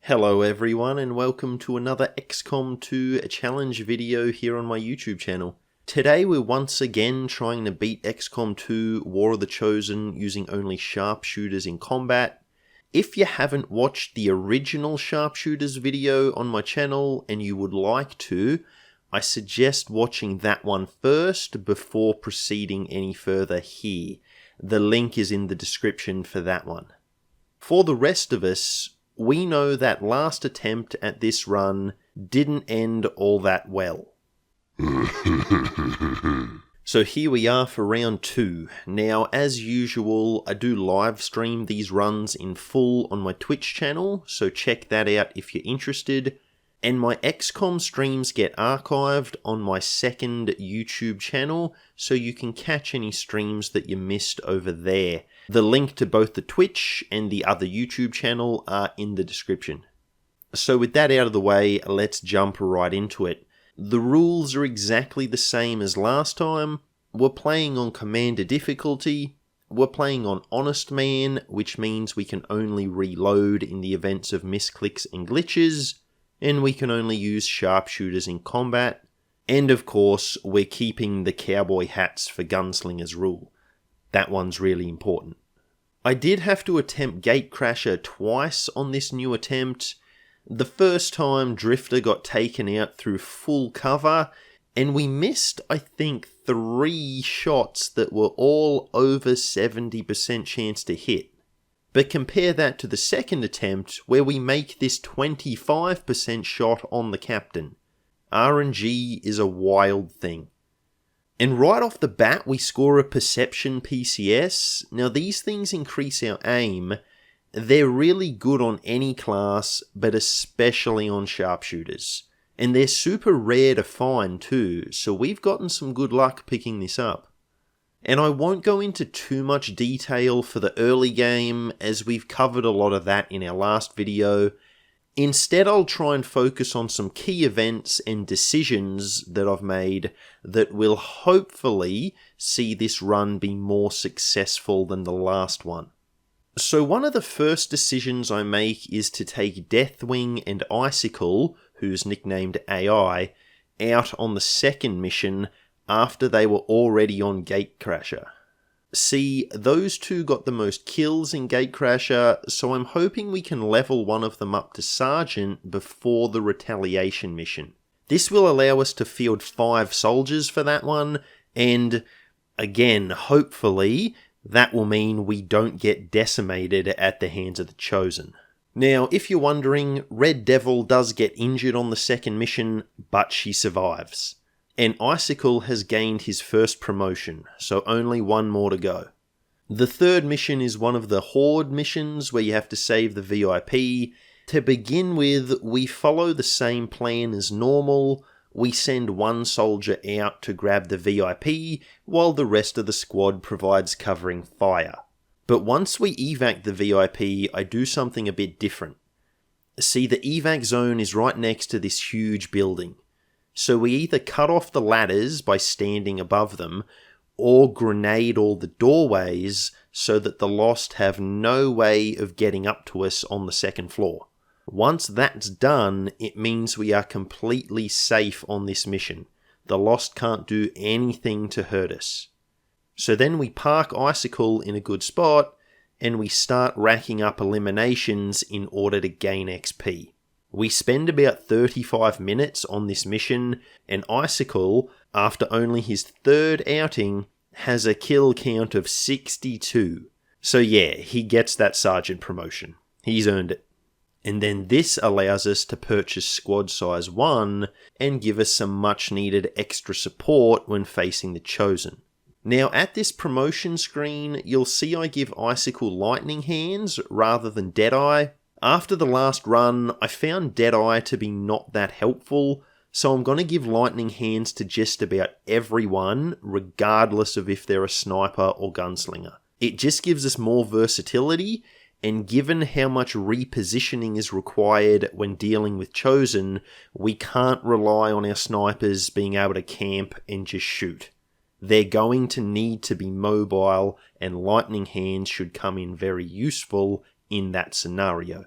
Hello everyone and welcome to another XCOM 2 challenge video here on my YouTube channel. Today we're once again trying to beat XCOM 2 War of the Chosen using only sharpshooters in combat. If you haven't watched the original sharpshooters video on my channel and you would like to, I suggest watching that one first before proceeding any further here. The link is in the description for that one. For the rest of us, we know that last attempt at this run didn't end all that well. So here we are for round 2. Now, as usual, I do live stream these runs in full on my Twitch channel, so check that out if you're interested. And my XCOM streams get archived on my second YouTube channel, so you can catch any streams that you missed over there. The link to both the Twitch and the other YouTube channel are in the description. So with that out of the way, let's jump right into it. The rules are exactly the same as last time. We're playing on Commander difficulty. We're playing on Honest Man, which means we can only reload in the events of misclicks and glitches. And we can only use sharpshooters in combat. And of course, we're keeping the cowboy hats for gunslingers rule. That one's really important. I did have to attempt Gatecrasher twice on this new attempt. The first time, Drifter got taken out through full cover, and we missed, I think, 3 shots that were all over 70% chance to hit. But compare that to the second attempt, where we make this 25% shot on the captain. RNG is a wild thing. And right off the bat, we score a Perception PCS. Now these things increase our aim. They're really good on any class, but especially on sharpshooters. And they're super rare to find too, so we've gotten some good luck picking this up. And I won't go into too much detail for the early game, as we've covered a lot of that in our last video. Instead, I'll try and focus on some key events and decisions that I've made that will hopefully see this run be more successful than the last one. So one of the first decisions I make is to take Deathwing and Icicle, who's nicknamed AI, out on the second mission after they were already on Gatecrasher. See, those two got the most kills in Gatecrasher, so I'm hoping we can level one of them up to Sergeant before the retaliation mission. This will allow us to field 5 soldiers for that one, and again, hopefully, that will mean we don't get decimated at the hands of the Chosen. Now, if you're wondering, Red Devil does get injured on the second mission, but she survives. And Icicle has gained his first promotion, so only 1 more to go. The third mission is one of the Horde missions where you have to save the VIP. To begin with, we follow the same plan as normal. We send 1 soldier out to grab the VIP, while the rest of the squad provides covering fire. But once we evac the VIP, I do something a bit different. See, the evac zone is right next to this huge building. So we either cut off the ladders by standing above them, or grenade all the doorways so that the Lost have no way of getting up to us on the second floor. Once that's done, it means we are completely safe on this mission. The Lost can't do anything to hurt us. So then we park Icicle in a good spot, and we start racking up eliminations in order to gain XP. We spend about 35 minutes on this mission, and Icicle, after only his 3rd outing, has a kill count of 62. So yeah, he gets that sergeant promotion. He's earned it. And then this allows us to purchase squad size 1 and give us some much needed extra support when facing the Chosen. Now at this promotion screen, you'll see I give Icicle lightning hands rather than Deadeye. After the last run, I found Deadeye to be not that helpful, so I'm going to give lightning hands to just about everyone, regardless of if they're a sniper or gunslinger. It just gives us more versatility, and given how much repositioning is required when dealing with Chosen, we can't rely on our snipers being able to camp and just shoot. They're going to need to be mobile, and lightning hands should come in very useful in that scenario.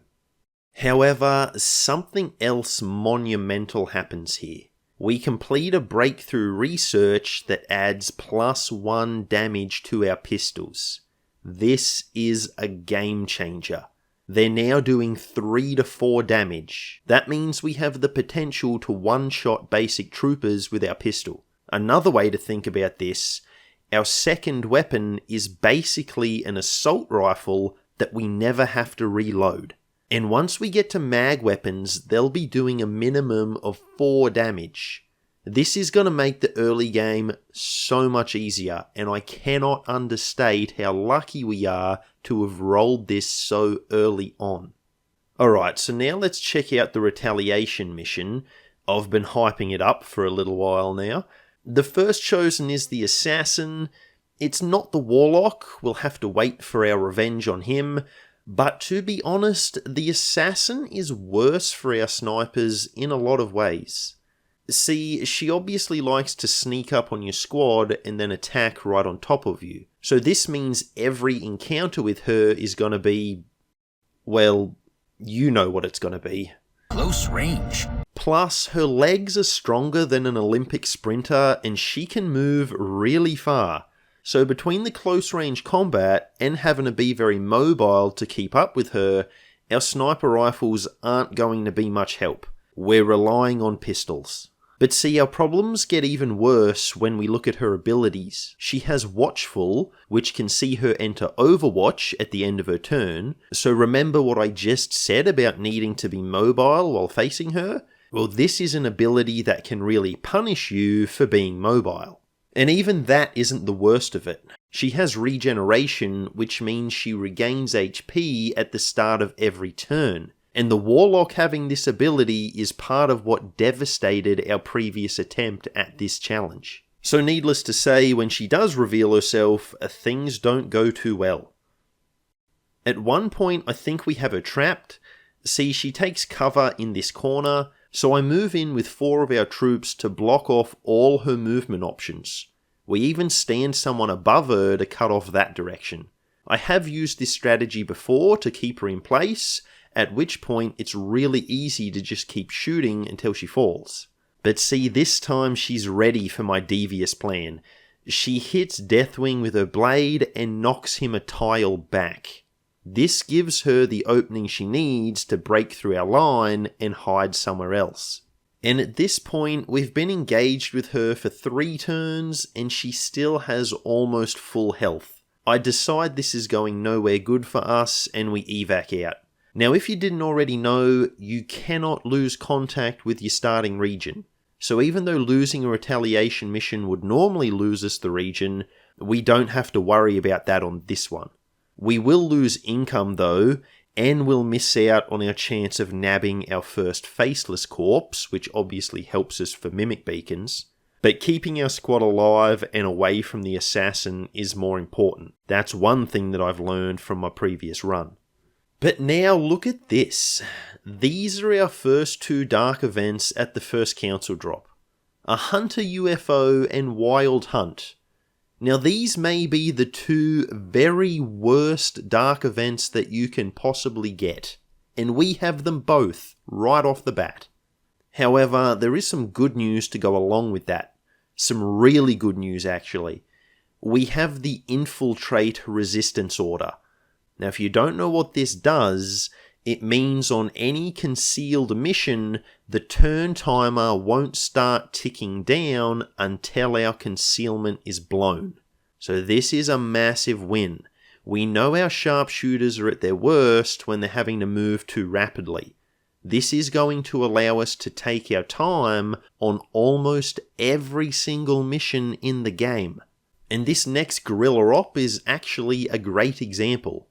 However, something else monumental happens here. We complete a breakthrough research that adds +1 damage to our pistols. This is a game changer. They're now doing 3 to 4 damage. That means we have the potential to one-shot basic troopers with our pistol. Another way to think about this, our second weapon is basically an assault rifle that we never have to reload. And once we get to mag weapons, they'll be doing a minimum of 4 damage. This is going to make the early game so much easier, and I cannot understate how lucky we are to have rolled this so early on. Alright, so now let's check out the retaliation mission. I've been hyping it up for a little while now. The first chosen is the assassin. It's not the Warlock, we'll have to wait for our revenge on him. But to be honest, the assassin is worse for our snipers in a lot of ways. See, she obviously likes to sneak up on your squad and then attack right on top of you. So this means every encounter with her is going to be, well, you know what it's going to be. Close range. Plus, her legs are stronger than an Olympic sprinter and she can move really far. So between the close range combat and having to be very mobile to keep up with her, our sniper rifles aren't going to be much help. We're relying on pistols. But see, our problems get even worse when we look at her abilities. She has Watchful, which can see her enter Overwatch at the end of her turn. So remember what I just said about needing to be mobile while facing her? Well, this is an ability that can really punish you for being mobile. And even that isn't the worst of it. She has regeneration, which means she regains HP at the start of every turn. And the Warlock having this ability is part of what devastated our previous attempt at this challenge. So needless to say, when she does reveal herself, things don't go too well. At one point, I think we have her trapped. See, she takes cover in this corner, so I move in with 4 of our troops to block off all her movement options. We even stand someone above her to cut off that direction. I have used this strategy before to keep her in place, at which point it's really easy to just keep shooting until she falls. But see, this time she's ready for my devious plan. She hits Deathwing with her blade and knocks him a tile back. This gives her the opening she needs to break through our line and hide somewhere else. And at this point, we've been engaged with her for 3 turns and she still has almost full health. I decide this is going nowhere good for us and we evac out. Now, if you didn't already know, you cannot lose contact with your starting region. So even though losing a retaliation mission would normally lose us the region, we don't have to worry about that on this one. We will lose income though, and we'll miss out on our chance of nabbing our first faceless corpse, which obviously helps us for mimic beacons. But keeping our squad alive and away from the assassin is more important. That's one thing that I've learned from my previous run. But now look at this. These are our first 2 dark events at the first council drop. A Hunter UFO and Wild Hunt. Now these may be the 2 very worst dark events that you can possibly get. And we have them both right off the bat. However, there is some good news to go along with that. Some really good news actually. We have the Infiltrate Resistance Order. Now if you don't know what this does, it means on any concealed mission, the turn timer won't start ticking down until our concealment is blown. So this is a massive win. We know our sharpshooters are at their worst when they're having to move too rapidly. This is going to allow us to take our time on almost every single mission in the game. And this next Guerrilla op is actually a great example.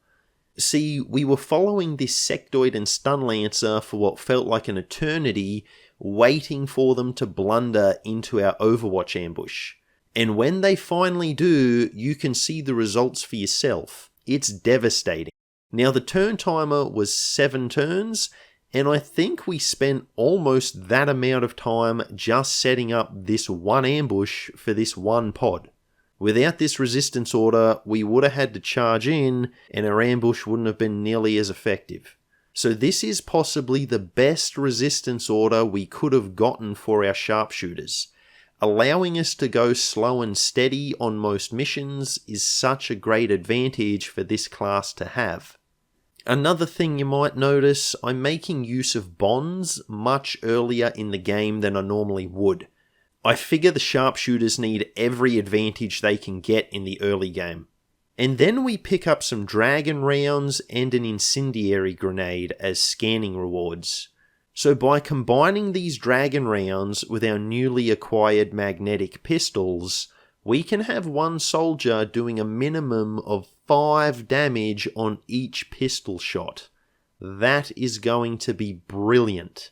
See, we were following this Sectoid and Stunlancer for what felt like an eternity, waiting for them to blunder into our Overwatch ambush. And when they finally do, you can see the results for yourself. It's devastating. Now the turn timer was 7 turns, and I think we spent almost that amount of time just setting up this one ambush for this one pod. Without this resistance order, we would have had to charge in, and our ambush wouldn't have been nearly as effective. So this is possibly the best resistance order we could have gotten for our sharpshooters. Allowing us to go slow and steady on most missions is such a great advantage for this class to have. Another thing you might notice, I'm making use of bonds much earlier in the game than I normally would. I figure the sharpshooters need every advantage they can get in the early game. And then we pick up some dragon rounds and an incendiary grenade as scanning rewards. So by combining these dragon rounds with our newly acquired magnetic pistols, we can have one soldier doing a minimum of 5 damage on each pistol shot. That is going to be brilliant.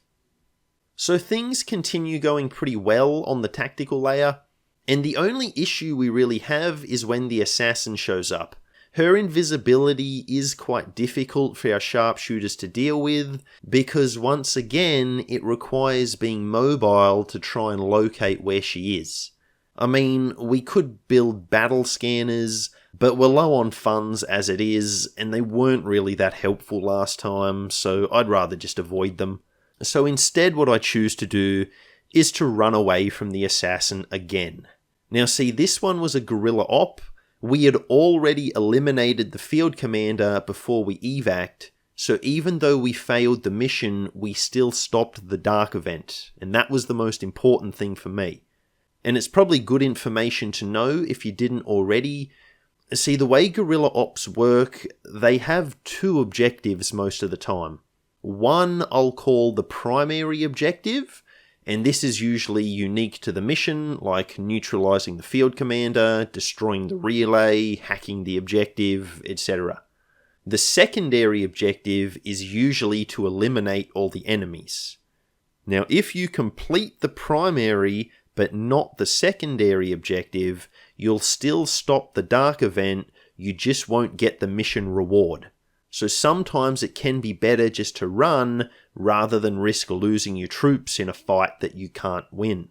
So things continue going pretty well on the tactical layer, and the only issue we really have is when the assassin shows up. Her invisibility is quite difficult for our sharpshooters to deal with, because once again, it requires being mobile to try and locate where she is. I mean, we could build battle scanners, but we're low on funds as it is, and they weren't really that helpful last time, so I'd rather just avoid them. So instead what I choose to do is to run away from the assassin again. Now see, this one was a guerrilla op. We had already eliminated the field commander before we evac'd, so even though we failed the mission, we still stopped the dark event, and that was the most important thing for me. And it's probably good information to know if you didn't already. See, the way guerrilla ops work, they have 2 objectives most of the time. One I'll call the primary objective, and this is usually unique to the mission, like neutralizing the field commander, destroying the relay, hacking the objective, etc. The secondary objective is usually to eliminate all the enemies. Now, if you complete the primary but not the secondary objective, you'll still stop the dark event, you just won't get the mission reward. So sometimes it can be better just to run rather than risk losing your troops in a fight that you can't win.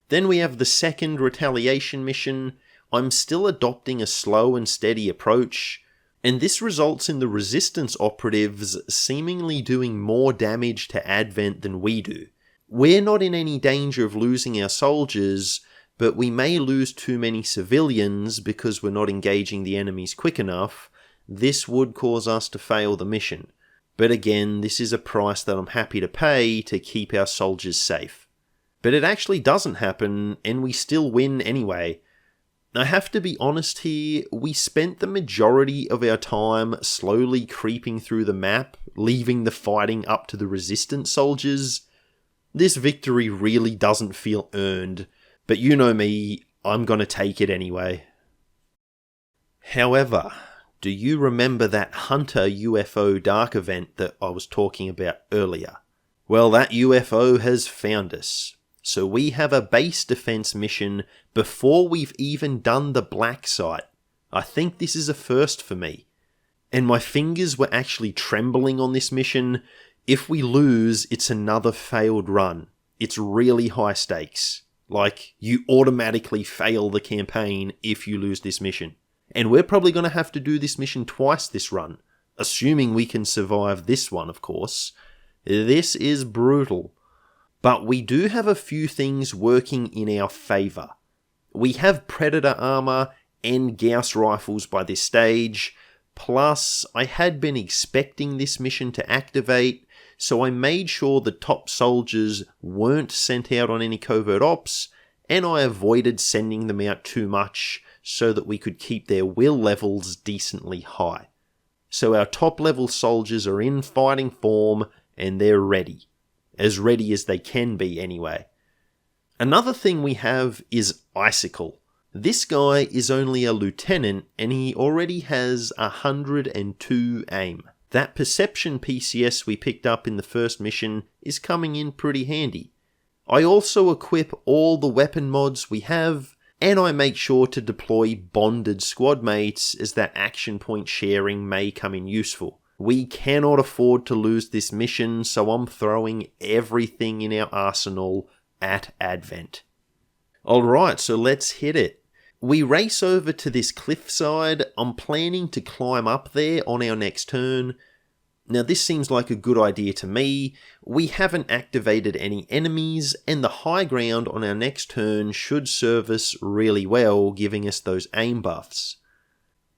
Then we have the second retaliation mission. I'm still adopting a slow and steady approach, and this results in the resistance operatives seemingly doing more damage to Advent than we do. We're not in any danger of losing our soldiers, but we may lose too many civilians because we're not engaging the enemies quick enough. This would cause us to fail the mission. But again, this is a price that I'm happy to pay to keep our soldiers safe. But it actually doesn't happen, and we still win anyway. I have to be honest here, we spent the majority of our time slowly creeping through the map, leaving the fighting up to the resistant soldiers. This victory really doesn't feel earned, but you know me, I'm gonna take it anyway. However, do you remember that Hunter UFO dark event that I was talking about earlier? Well, that UFO has found us. So we have a base defense mission before we've even done the black site. I think this is a first for me. And my fingers were actually trembling on this mission. If we lose, it's another failed run. It's really high stakes. Like, you automatically fail the campaign if you lose this mission. And we're probably going to have to do this mission twice this run, assuming we can survive this one, of course. This is brutal. But we do have a few things working in our favour. We have Predator armour and Gauss rifles by this stage, plus I had been expecting this mission to activate, so I made sure the top soldiers weren't sent out on any covert ops, and I avoided sending them out too much so that we could keep their will levels decently high. So our top level soldiers are in fighting form and they're ready. As ready as they can be anyway. Another thing we have is Icicle. This guy is only a lieutenant and he already has 102 aim. That perception PCS we picked up in the first mission is coming in pretty handy. I also equip all the weapon mods we have, and I make sure to deploy bonded squad mates as that action point sharing may come in useful. We cannot afford to lose this mission, so I'm throwing everything in our arsenal at Advent. Alright, so let's hit it. We race over to this cliffside. I'm planning to climb up there on our next turn. Now this seems like a good idea to me. We haven't activated any enemies, and the high ground on our next turn should serve us really well, giving us those aim buffs.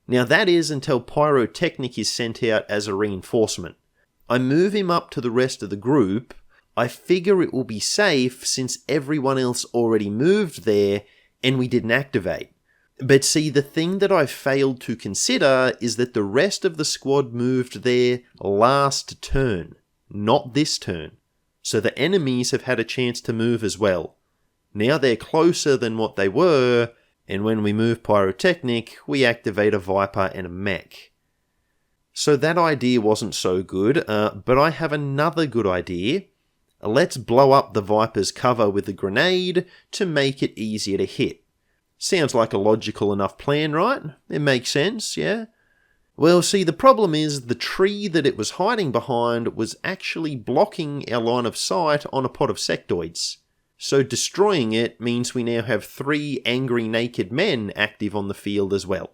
Now that is until Pyrotechnic is sent out as a reinforcement. I move him up to the rest of the group. I figure it will be safe since everyone else already moved there and we didn't activate. But see, the thing that I failed to consider is that the rest of the squad moved there last turn, not this turn. So the enemies have had a chance to move as well. Now they're closer than what they were, and when we move Pyrotechnic, we activate a Viper and a mech. So that idea wasn't so good, but I have another good idea. Let's blow up the Viper's cover with a grenade to make it easier to hit. Sounds like a logical enough plan, right? It makes sense, yeah? Well, see, the problem is the tree that it was hiding behind was actually blocking our line of sight on a pod of sectoids. So destroying it means we now have 3 angry naked men active on the field as well.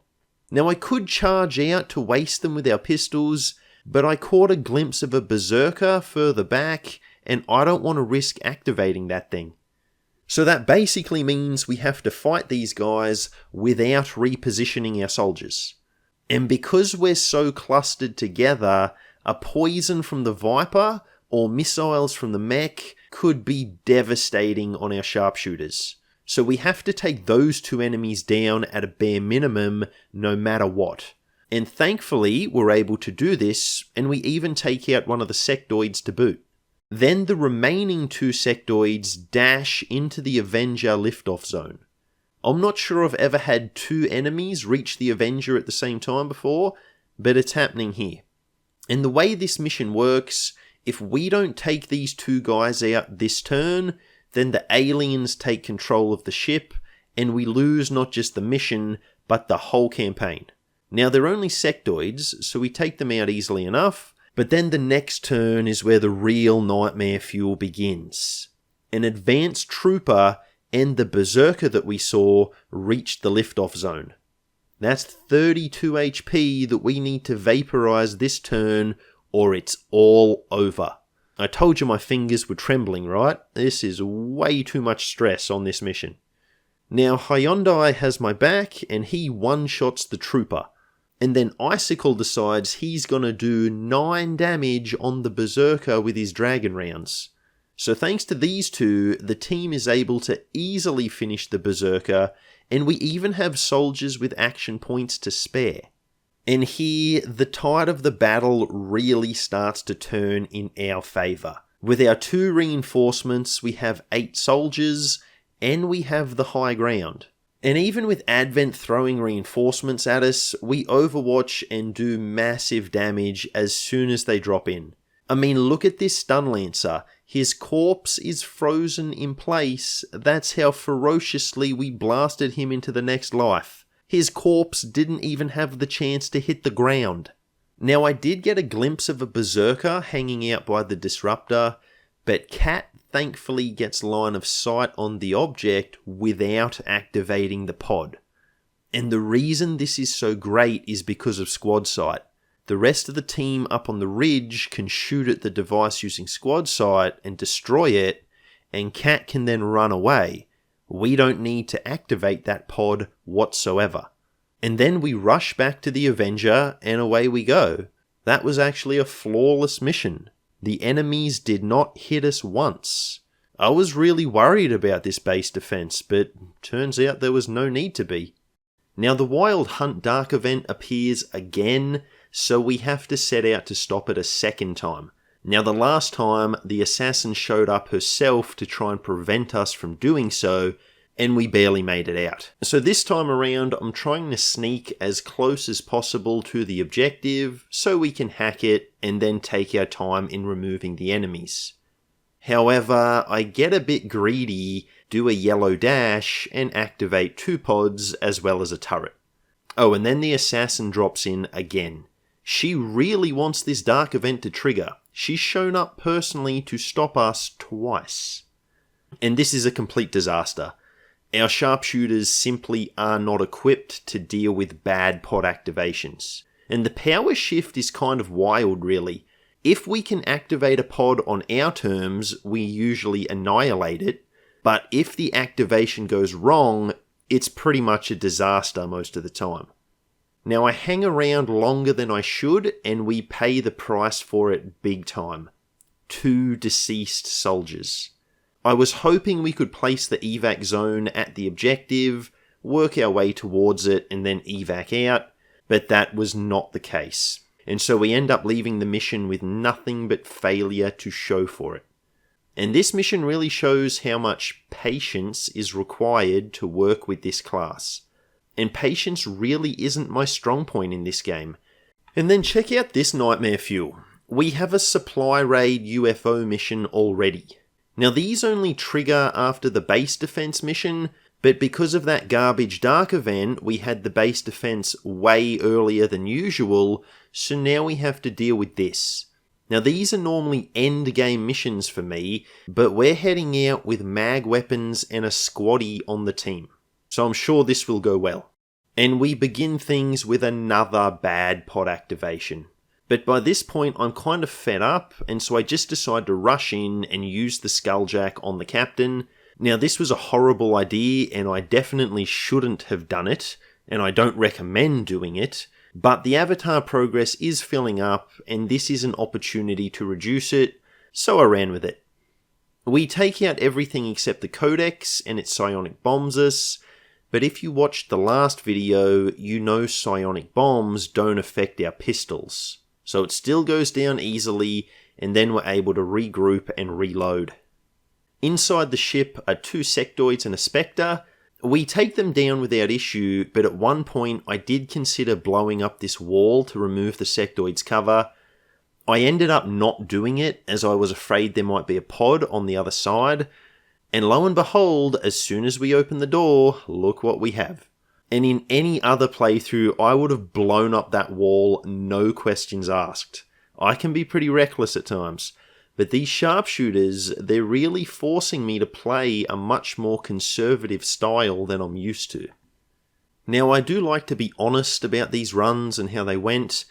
Now I could charge out to waste them with our pistols, but I caught a glimpse of a Berserker further back, and I don't want to risk activating that thing. So that basically means we have to fight these guys without repositioning our soldiers. And because we're so clustered together, a poison from the Viper or missiles from the mech could be devastating on our sharpshooters. So we have to take those 2 enemies down at a bare minimum no matter what. And thankfully we're able to do this, and we even take out one of the sectoids to boot. Then the remaining 2 sectoids dash into the Avenger liftoff zone. I'm not sure I've ever had 2 enemies reach the Avenger at the same time before, but it's happening here. And the way this mission works, if we don't take these 2 guys out this turn, then the aliens take control of the ship, and we lose not just the mission, but the whole campaign. Now they're only sectoids, so we take them out easily enough, but then the next turn is where the real nightmare fuel begins. An advanced trooper and the Berserker that we saw reached the liftoff zone. That's 32 HP that we need to vaporize this turn, or it's all over. I told you my fingers were trembling, right? This is way too much stress on this mission. Now Hyundai has my back, and he one-shots the trooper. And then Icicle decides he's gonna do 9 damage on the Berserker with his dragon rounds. So thanks to these 2, the team is able to easily finish the Berserker, and we even have soldiers with action points to spare. And here, the tide of the battle really starts to turn in our favour. With our 2 reinforcements, we have 8 soldiers, and we have the high ground. And even with Advent throwing reinforcements at us, we overwatch and do massive damage as soon as they drop in. I mean, look at this stun lancer. His corpse is frozen in place. That's how ferociously we blasted him into the next life. His corpse didn't even have the chance to hit the ground. Now I did get a glimpse of a Berserker hanging out by the disruptor, but Cat thankfully gets line of sight on the object without activating the pod. And the reason this is so great is because of squad sight. The rest of the team up on the ridge can shoot at the device using squad sight and destroy it, and Cat can then run away. We don't need to activate that pod whatsoever. And then we rush back to the Avenger, and away we go. That was actually a flawless mission. The enemies did not hit us once. I was really worried about this base defense, but turns out there was no need to be. Now the Wild Hunt Dark event appears again, so we have to set out to stop it a second time. Now the last time, the assassin showed up herself to try and prevent us from doing so, and we barely made it out. So this time around, I'm trying to sneak as close as possible to the objective so we can hack it and then take our time in removing the enemies. However, I get a bit greedy, do a yellow dash, and activate 2 pods as well as a turret. Oh, and then the assassin drops in again. She really wants this dark event to trigger. She's shown up personally to stop us twice. And this is a complete disaster. Our sharpshooters simply are not equipped to deal with bad pod activations. And the power shift is kind of wild really. If we can activate a pod on our terms, we usually annihilate it, but if the activation goes wrong, it's pretty much a disaster most of the time. Now, I hang around longer than I should, and we pay the price for it big time. 2 deceased soldiers. I was hoping we could place the evac zone at the objective, work our way towards it, and then evac out, but that was not the case. And so we end up leaving the mission with nothing but failure to show for it. And this mission really shows how much patience is required to work with this class. And patience really isn't my strong point in this game. And then check out this nightmare fuel. We have a supply raid UFO mission already. Now these only trigger after the base defense mission, but because of that garbage dark event, we had the base defense way earlier than usual, so now we have to deal with this. Now these are normally endgame missions for me, but we're heading out with mag weapons and a squaddy on the team. So I'm sure this will go well. And we begin things with another bad pod activation. But by this point I'm kind of fed up, and so I just decide to rush in and use the skulljack on the captain. Now this was a horrible idea, and I definitely shouldn't have done it, and I don't recommend doing it, but the avatar progress is filling up, and this is an opportunity to reduce it, so I ran with it. We take out everything except the codex, and it psionic bombs us, but if you watched the last video, you know psionic bombs don't affect our pistols. So it still goes down easily, and then we're able to regroup and reload. Inside the ship are 2 sectoids and a spectre. We take them down without issue, but at one point I did consider blowing up this wall to remove the sectoid's cover. I ended up not doing it, as I was afraid there might be a pod on the other side, and lo and behold, as soon as we open the door, look what we have. And in any other playthrough, I would have blown up that wall, no questions asked. I can be pretty reckless at times, but these sharpshooters, they're really forcing me to play a much more conservative style than I'm used to. Now, I do like to be honest about these runs and how they went,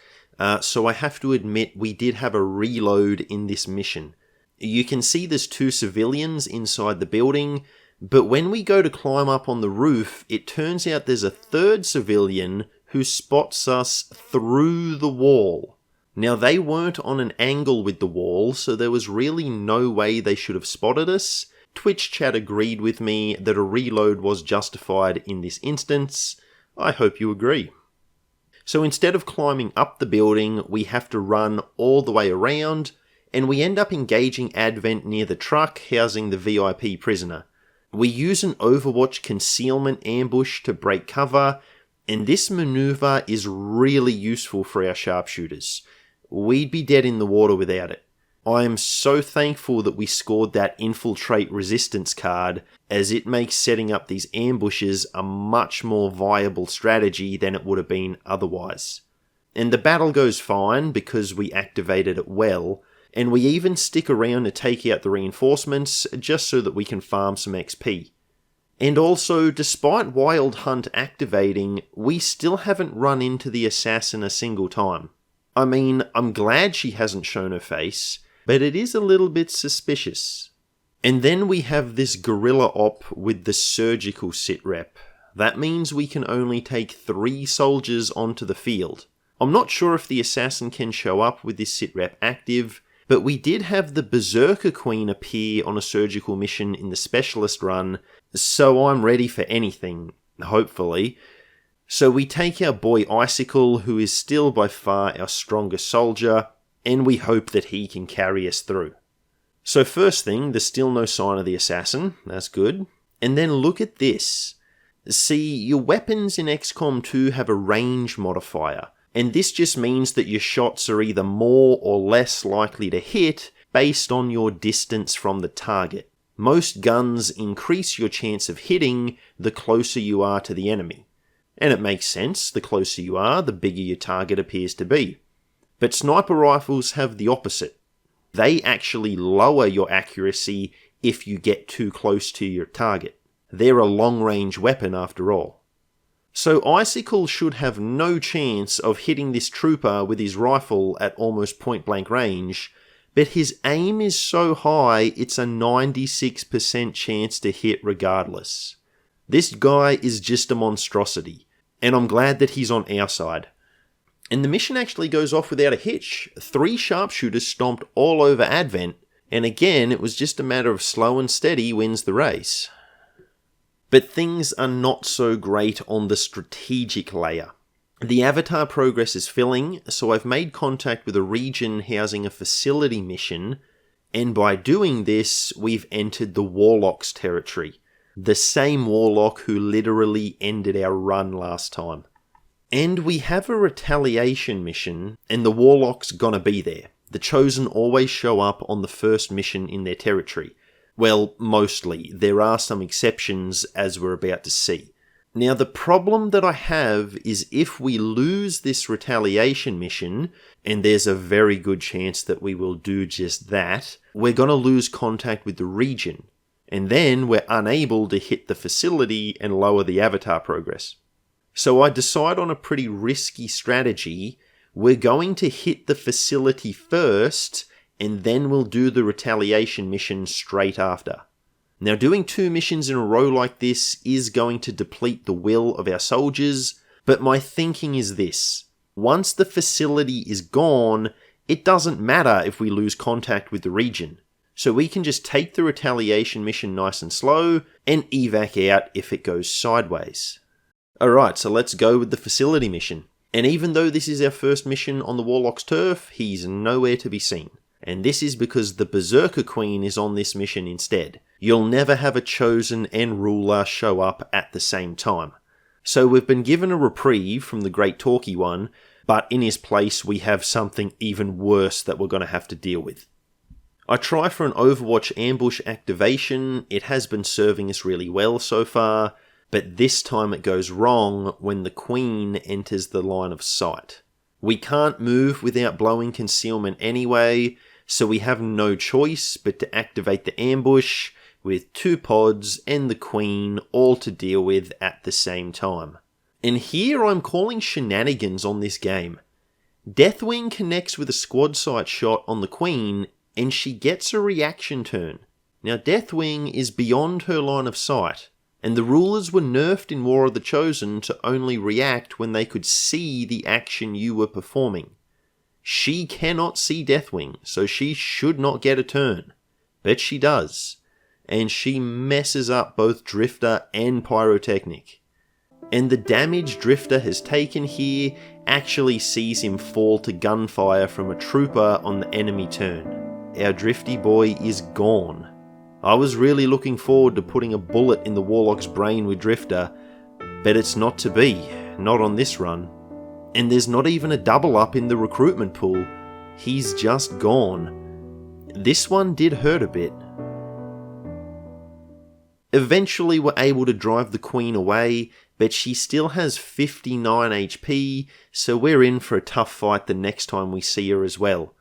so I have to admit we did have a reload in this mission. You can see there's 2 civilians inside the building, but when we go to climb up on the roof, it turns out there's a 3rd civilian who spots us through the wall. Now, they weren't on an angle with the wall, so there was really no way they should have spotted us. Twitch chat agreed with me that a reload was justified in this instance. I hope you agree. So instead of climbing up the building, we have to run all the way around, and we end up engaging Advent near the truck housing the VIP prisoner. We use an Overwatch concealment ambush to break cover, and this maneuver is really useful for our sharpshooters. We'd be dead in the water without it. I am so thankful that we scored that infiltrate resistance card, as it makes setting up these ambushes a much more viable strategy than it would have been otherwise. And the battle goes fine because we activated it well, and we even stick around to take out the reinforcements just so that we can farm some XP. And also, despite Wild Hunt activating, we still haven't run into the assassin a single time. I mean, I'm glad she hasn't shown her face, but it is a little bit suspicious. And then we have this Guerrilla op with the surgical sitrep. That means we can only take 3 soldiers onto the field. I'm not sure if the assassin can show up with this sitrep active, but we did have the Berserker Queen appear on a surgical mission in the specialist run, so I'm ready for anything, hopefully. So we take our boy Icicle, who is still by far our strongest soldier, and we hope that he can carry us through. So first thing, there's still no sign of the assassin, that's good. And then look at this. See, your weapons in XCOM 2 have a range modifier, and this just means that your shots are either more or less likely to hit based on your distance from the target. Most guns increase your chance of hitting the closer you are to the enemy. And it makes sense, the closer you are, the bigger your target appears to be. But sniper rifles have the opposite. They actually lower your accuracy if you get too close to your target. They're a long-range weapon after all. So Icicle should have no chance of hitting this trooper with his rifle at almost point blank range, but his aim is so high it's a 96% chance to hit regardless. This guy is just a monstrosity, and I'm glad that he's on our side. And the mission actually goes off without a hitch. 3 sharpshooters stomped all over Advent, and again it was just a matter of slow and steady wins the race. But things are not so great on the strategic layer. The avatar progress is filling, so I've made contact with a region housing a facility mission, and by doing this, we've entered the Warlock's territory. The same Warlock who literally ended our run last time. And we have a retaliation mission, and the Warlock's gonna be there. The Chosen always show up on the first mission in their territory. Well, mostly. There are some exceptions, as we're about to see. Now, the problem that I have is if we lose this retaliation mission, and there's a very good chance that we will do just that, we're going to lose contact with the region, and then we're unable to hit the facility and lower the avatar progress. So I decide on a pretty risky strategy. We're going to hit the facility first, and then we'll do the retaliation mission straight after. Now, doing 2 missions in a row like this is going to deplete the will of our soldiers, but my thinking is this. Once the facility is gone, it doesn't matter if we lose contact with the region. So we can just take the retaliation mission nice and slow, and evac out if it goes sideways. Alright, so let's go with the facility mission. And even though this is our first mission on the Warlock's turf, he's nowhere to be seen. And this is because the Berserker Queen is on this mission instead. You'll never have a Chosen and Ruler show up at the same time. So we've been given a reprieve from the Great Talky One, but in his place we have something even worse that we're going to have to deal with. I try for an Overwatch ambush activation. It has been serving us really well so far, but this time it goes wrong when the Queen enters the line of sight. We can't move without blowing concealment anyway, so we have no choice but to activate the ambush with 2 pods and the Queen all to deal with at the same time. And here I'm calling shenanigans on this game. Deathwing connects with a squad sight shot on the Queen and she gets a reaction turn. Now Deathwing is beyond her line of sight, and the rulers were nerfed in War of the Chosen to only react when they could see the action you were performing. She cannot see Deathwing, so she should not get a turn. But she does, and she messes up both Drifter and Pyrotechnic. And the damage Drifter has taken here actually sees him fall to gunfire from a trooper on the enemy turn. Our Drifty boy is gone. I was really looking forward to putting a bullet in the Warlock's brain with Drifter, but it's not to be, not on this run. And there's not even a double up in the recruitment pool. He's just gone. This one did hurt a bit. Eventually we're able to drive the Queen away, but she still has 59 HP, so we're in for a tough fight the next time we see her as well.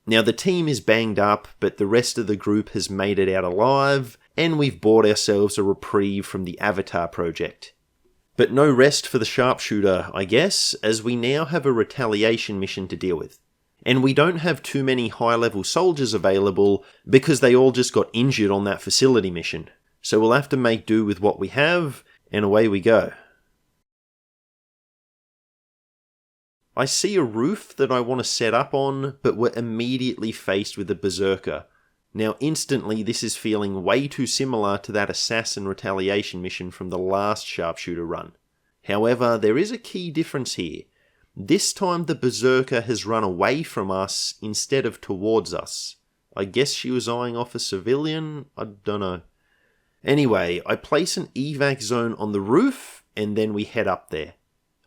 Now the team is banged up, but the rest of the group has made it out alive, and we've bought ourselves a reprieve from the Avatar project. But no rest for the Sharpshooter, I guess, as we now have a retaliation mission to deal with. And we don't have too many high-level soldiers available because they all just got injured on that facility mission. So we'll have to make do with what we have, and away we go. I see a roof that I want to set up on, but we're immediately faced with a Berserker. Now instantly this is feeling way too similar to that assassin retaliation mission from the last Sharpshooter run. However, there is a key difference here. This time the Berserker has run away from us instead of towards us. I guess she was eyeing off a civilian? I don't know. Anyway, I place an evac zone on the roof and then we head up there.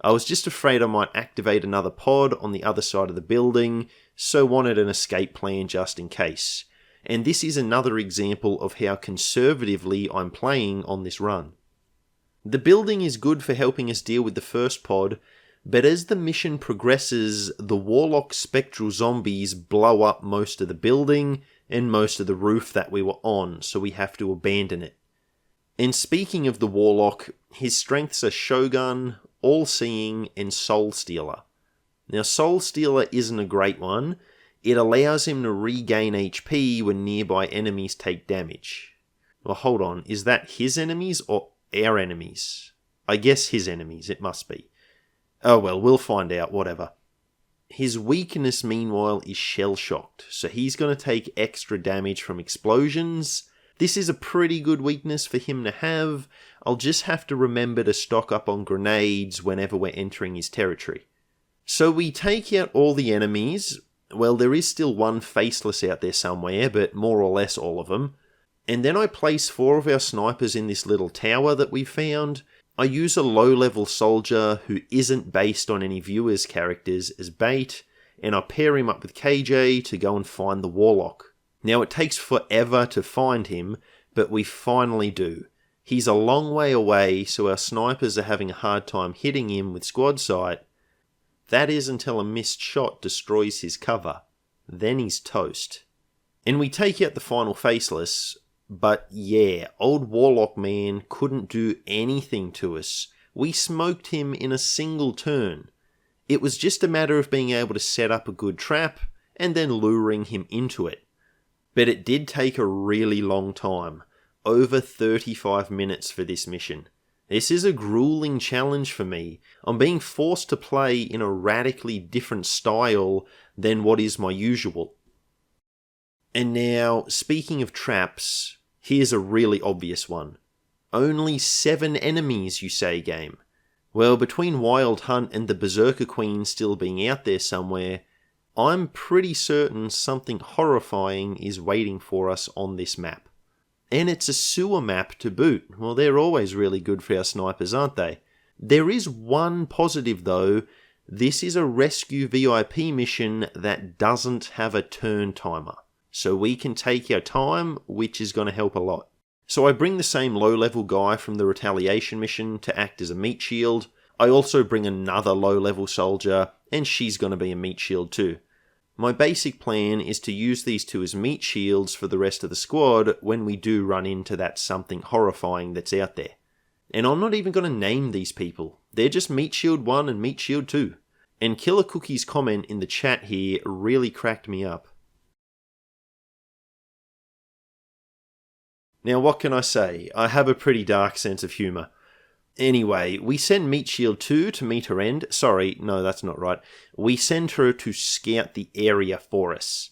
I was just afraid I might activate another pod on the other side of the building, so wanted an escape plan just in case. And this is another example of how conservatively I'm playing on this run. The building is good for helping us deal with the first pod, but as the mission progresses, the Warlock spectral zombies blow up most of the building and most of the roof that we were on, so we have to abandon it. And speaking of the Warlock, his strengths are Shogun, all-seeing, and soul stealer. Now soul stealer isn't a great one. It allows him to regain HP when nearby enemies take damage. Well, hold on, is that his enemies or our enemies? I guess his enemies, it must be. Oh well, we'll find out, whatever. His weakness, meanwhile, is shell-shocked, so he's going to take extra damage from explosions. This is a pretty good weakness for him to have. I'll just have to remember to stock up on grenades whenever we're entering his territory. So we take out all the enemies. Well, there is still one faceless out there somewhere, but more or less all of them. And then I place 4 of our snipers in this little tower that we found. I use a low-level soldier who isn't based on any viewers' characters as bait, and I pair him up with KJ to go and find the Warlock. Now it takes forever to find him, but we finally do. He's a long way away, so our snipers are having a hard time hitting him with squad sight. That is until a missed shot destroys his cover. Then he's toast. And we take out the final faceless, but yeah, old Warlock man couldn't do anything to us. We smoked him in a single turn. It was just a matter of being able to set up a good trap and then luring him into it. But it did take a really long time. Over 35 minutes for this mission. This is a grueling challenge for me. I'm being forced to play in a radically different style than what is my usual. And now, speaking of traps, here's a really obvious one. Only 7 enemies, you say, game. Well, between Wild Hunt and the Berserker Queen still being out there somewhere, I'm pretty certain something horrifying is waiting for us on this map. And it's a sewer map to boot. Well, they're always really good for our snipers, aren't they? There is one positive though. This is a rescue VIP mission that doesn't have a turn timer. So we can take our time, which is going to help a lot. So I bring the same low-level guy from the retaliation mission to act as a meat shield. I also bring another low-level soldier, and she's going to be a meat shield too. My basic plan is to use these 2 as meat shields for the rest of the squad when we do run into that something horrifying that's out there. And I'm not even going to name these people. They're just Meat Shield 1 and Meat Shield 2. And Killer Cookie's comment in the chat here really cracked me up. Now what can I say? I have a pretty dark sense of humour. Anyway, we send Meat Shield 2 to meet her end. Sorry, no, that's not right. We send her to scout the area for us.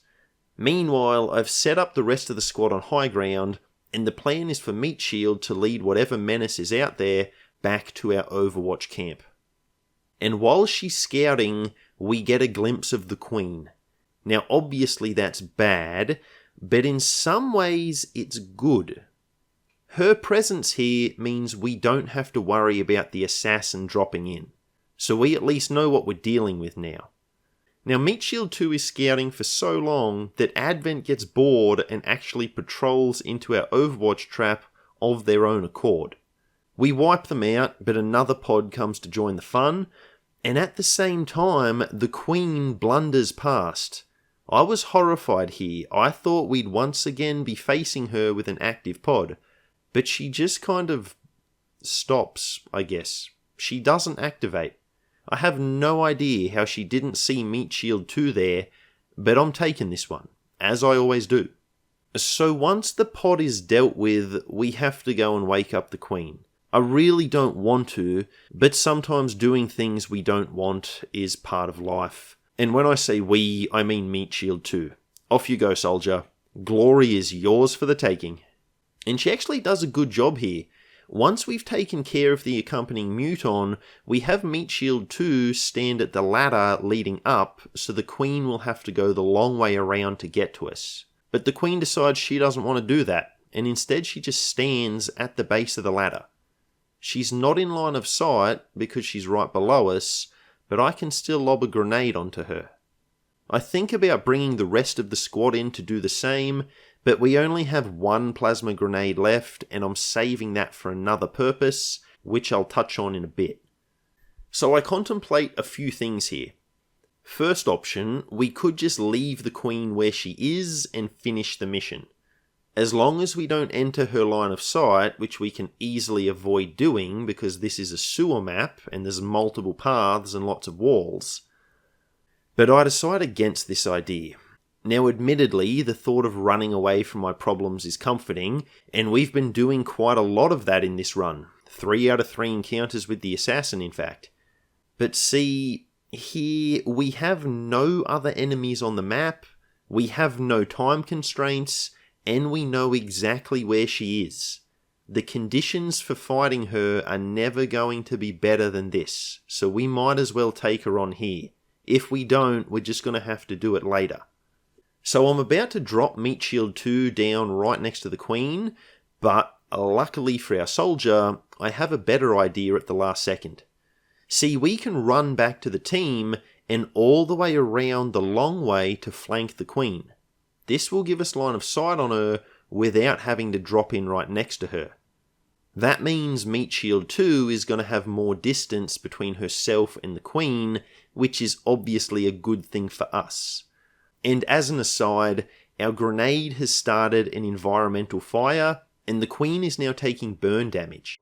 Meanwhile, I've set up the rest of the squad on high ground, and the plan is for Meat Shield to lead whatever menace is out there back to our Overwatch camp. And while she's scouting, we get a glimpse of the Queen. Now obviously that's bad, but in some ways it's good. Her presence here means we don't have to worry about the assassin dropping in, so we at least know what we're dealing with now. Now Meat Shield 2 is scouting for so long that Advent gets bored and actually patrols into our Overwatch trap of their own accord. We wipe them out, but another pod comes to join the fun, and at the same time the Queen blunders past. I was horrified here. I thought we'd once again be facing her with an active pod. But she just kind of stops, I guess. She doesn't activate. I have no idea how she didn't see Meat Shield 2 there, but I'm taking this one, as I always do. So once the pod is dealt with, we have to go and wake up the Queen. I really don't want to, but sometimes doing things we don't want is part of life. And when I say we, I mean Meat Shield 2. Off you go, soldier. Glory is yours for the taking. And she actually does a good job here. Once we've taken care of the accompanying Muton, we have Meat Shield 2 stand at the ladder leading up, so the Queen will have to go the long way around to get to us. But the Queen decides she doesn't want to do that, and instead she just stands at the base of the ladder. She's not in line of sight because she's right below us, but I can still lob a grenade onto her. I think about bringing the rest of the squad in to do the same, but we only have 1 plasma grenade left, and I'm saving that for another purpose, which I'll touch on in a bit. So I contemplate a few things here. First option, we could just leave the Queen where she is and finish the mission. As long as we don't enter her line of sight, which we can easily avoid doing because this is a sewer map and there's multiple paths and lots of walls. But I decide against this idea. Now admittedly, the thought of running away from my problems is comforting, and we've been doing quite a lot of that in this run. 3 out of 3 encounters with the assassin, in fact. But see, here we have no other enemies on the map, we have no time constraints, and we know exactly where she is. The conditions for fighting her are never going to be better than this, so we might as well take her on here. If we don't, we're just going to have to do it later. So I'm about to drop Meat Shield 2 down right next to the Queen, but luckily for our soldier, I have a better idea at the last second. See, we can run back to the team and all the way around the long way to flank the Queen. This will give us line of sight on her without having to drop in right next to her. That means Meat Shield 2 is going to have more distance between herself and the Queen, which is obviously a good thing for us. And as an aside, our grenade has started an environmental fire, and the Queen is now taking burn damage.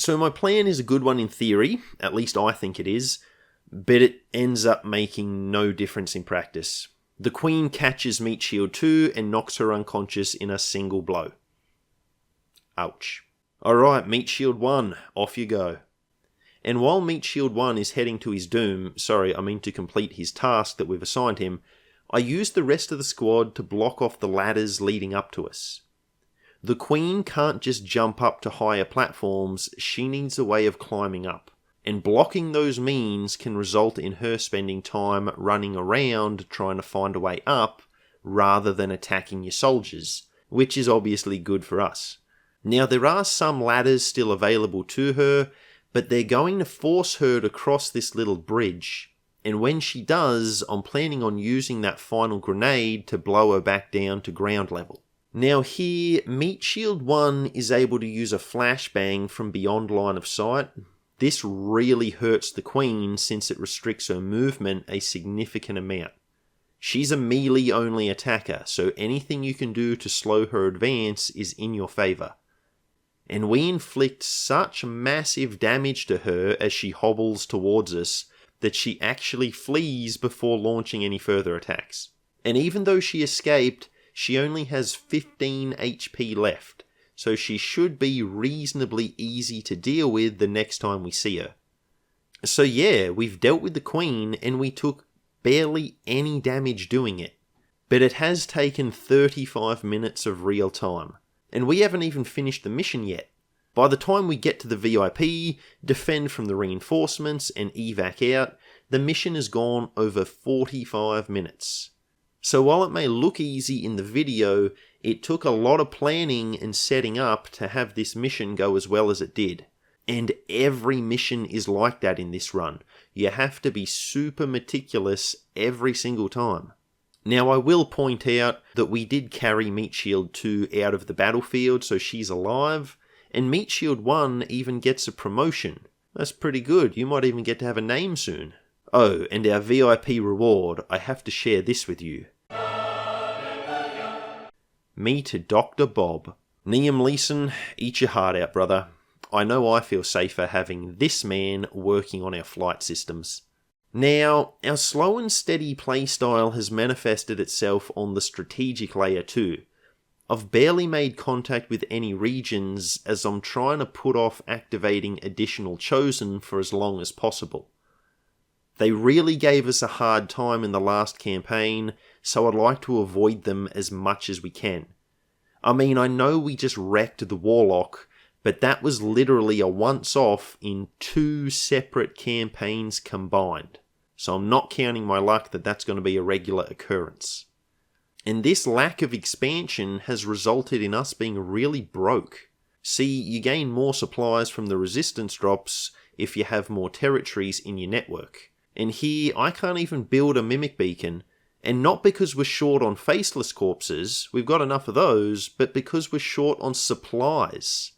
So my plan is a good one in theory, at least I think it is, but it ends up making no difference in practice. The Queen catches Meat Shield 2 and knocks her unconscious in a single blow. Ouch. Alright, Meat Shield 1, off you go. And while Meat Shield 1 is heading to his doom, to complete his task that we've assigned him, I use the rest of the squad to block off the ladders leading up to us. The Queen can't just jump up to higher platforms, she needs a way of climbing up. And blocking those means can result in her spending time running around trying to find a way up, rather than attacking your soldiers, which is obviously good for us. Now there are some ladders still available to her, but they're going to force her to cross this little bridge. And when she does, I'm planning on using that final grenade to blow her back down to ground level. Now here, Meat Shield 1 is able to use a flashbang from beyond line of sight. This really hurts the Queen since it restricts her movement a significant amount. She's a melee only attacker, so anything you can do to slow her advance is in your favour. And we inflict such massive damage to her as she hobbles towards us that she actually flees before launching any further attacks. And even though she escaped, she only has 15 HP left, so she should be reasonably easy to deal with the next time we see her. So yeah, we've dealt with the Queen and we took barely any damage doing it. But it has taken 35 minutes of real time, and we haven't even finished the mission yet. By the time we get to the VIP, defend from the reinforcements and evac out, the mission has gone over 45 minutes. So while it may look easy in the video, it took a lot of planning and setting up to have this mission go as well as it did. And every mission is like that in this run. You have to be super meticulous every single time. Now I will point out that we did carry Meat Shield 2 out of the battlefield, so she's alive, and Meat Shield 1 even gets a promotion. That's pretty good, you might even get to have a name soon. Oh, and our VIP reward, I have to share this with you. Meet Dr. Bob. Liam Leeson, eat your heart out, brother. I know I feel safer having this man working on our flight systems. Now, our slow and steady playstyle has manifested itself on the strategic layer too. I've barely made contact with any regions as I'm trying to put off activating additional chosen for as long as possible. They really gave us a hard time in the last campaign, so I'd like to avoid them as much as we can. I mean, I know we just wrecked the Warlock, but that was literally a once-off in 2 separate campaigns combined. so I'm not counting my luck that that's going to be a regular occurrence. And this lack of expansion has resulted in us being really broke. See, you gain more supplies from the resistance drops if you have more territories in your network. And here, I can't even build a mimic beacon, and not because we're short on faceless corpses, we've got enough of those, but because we're short on supplies.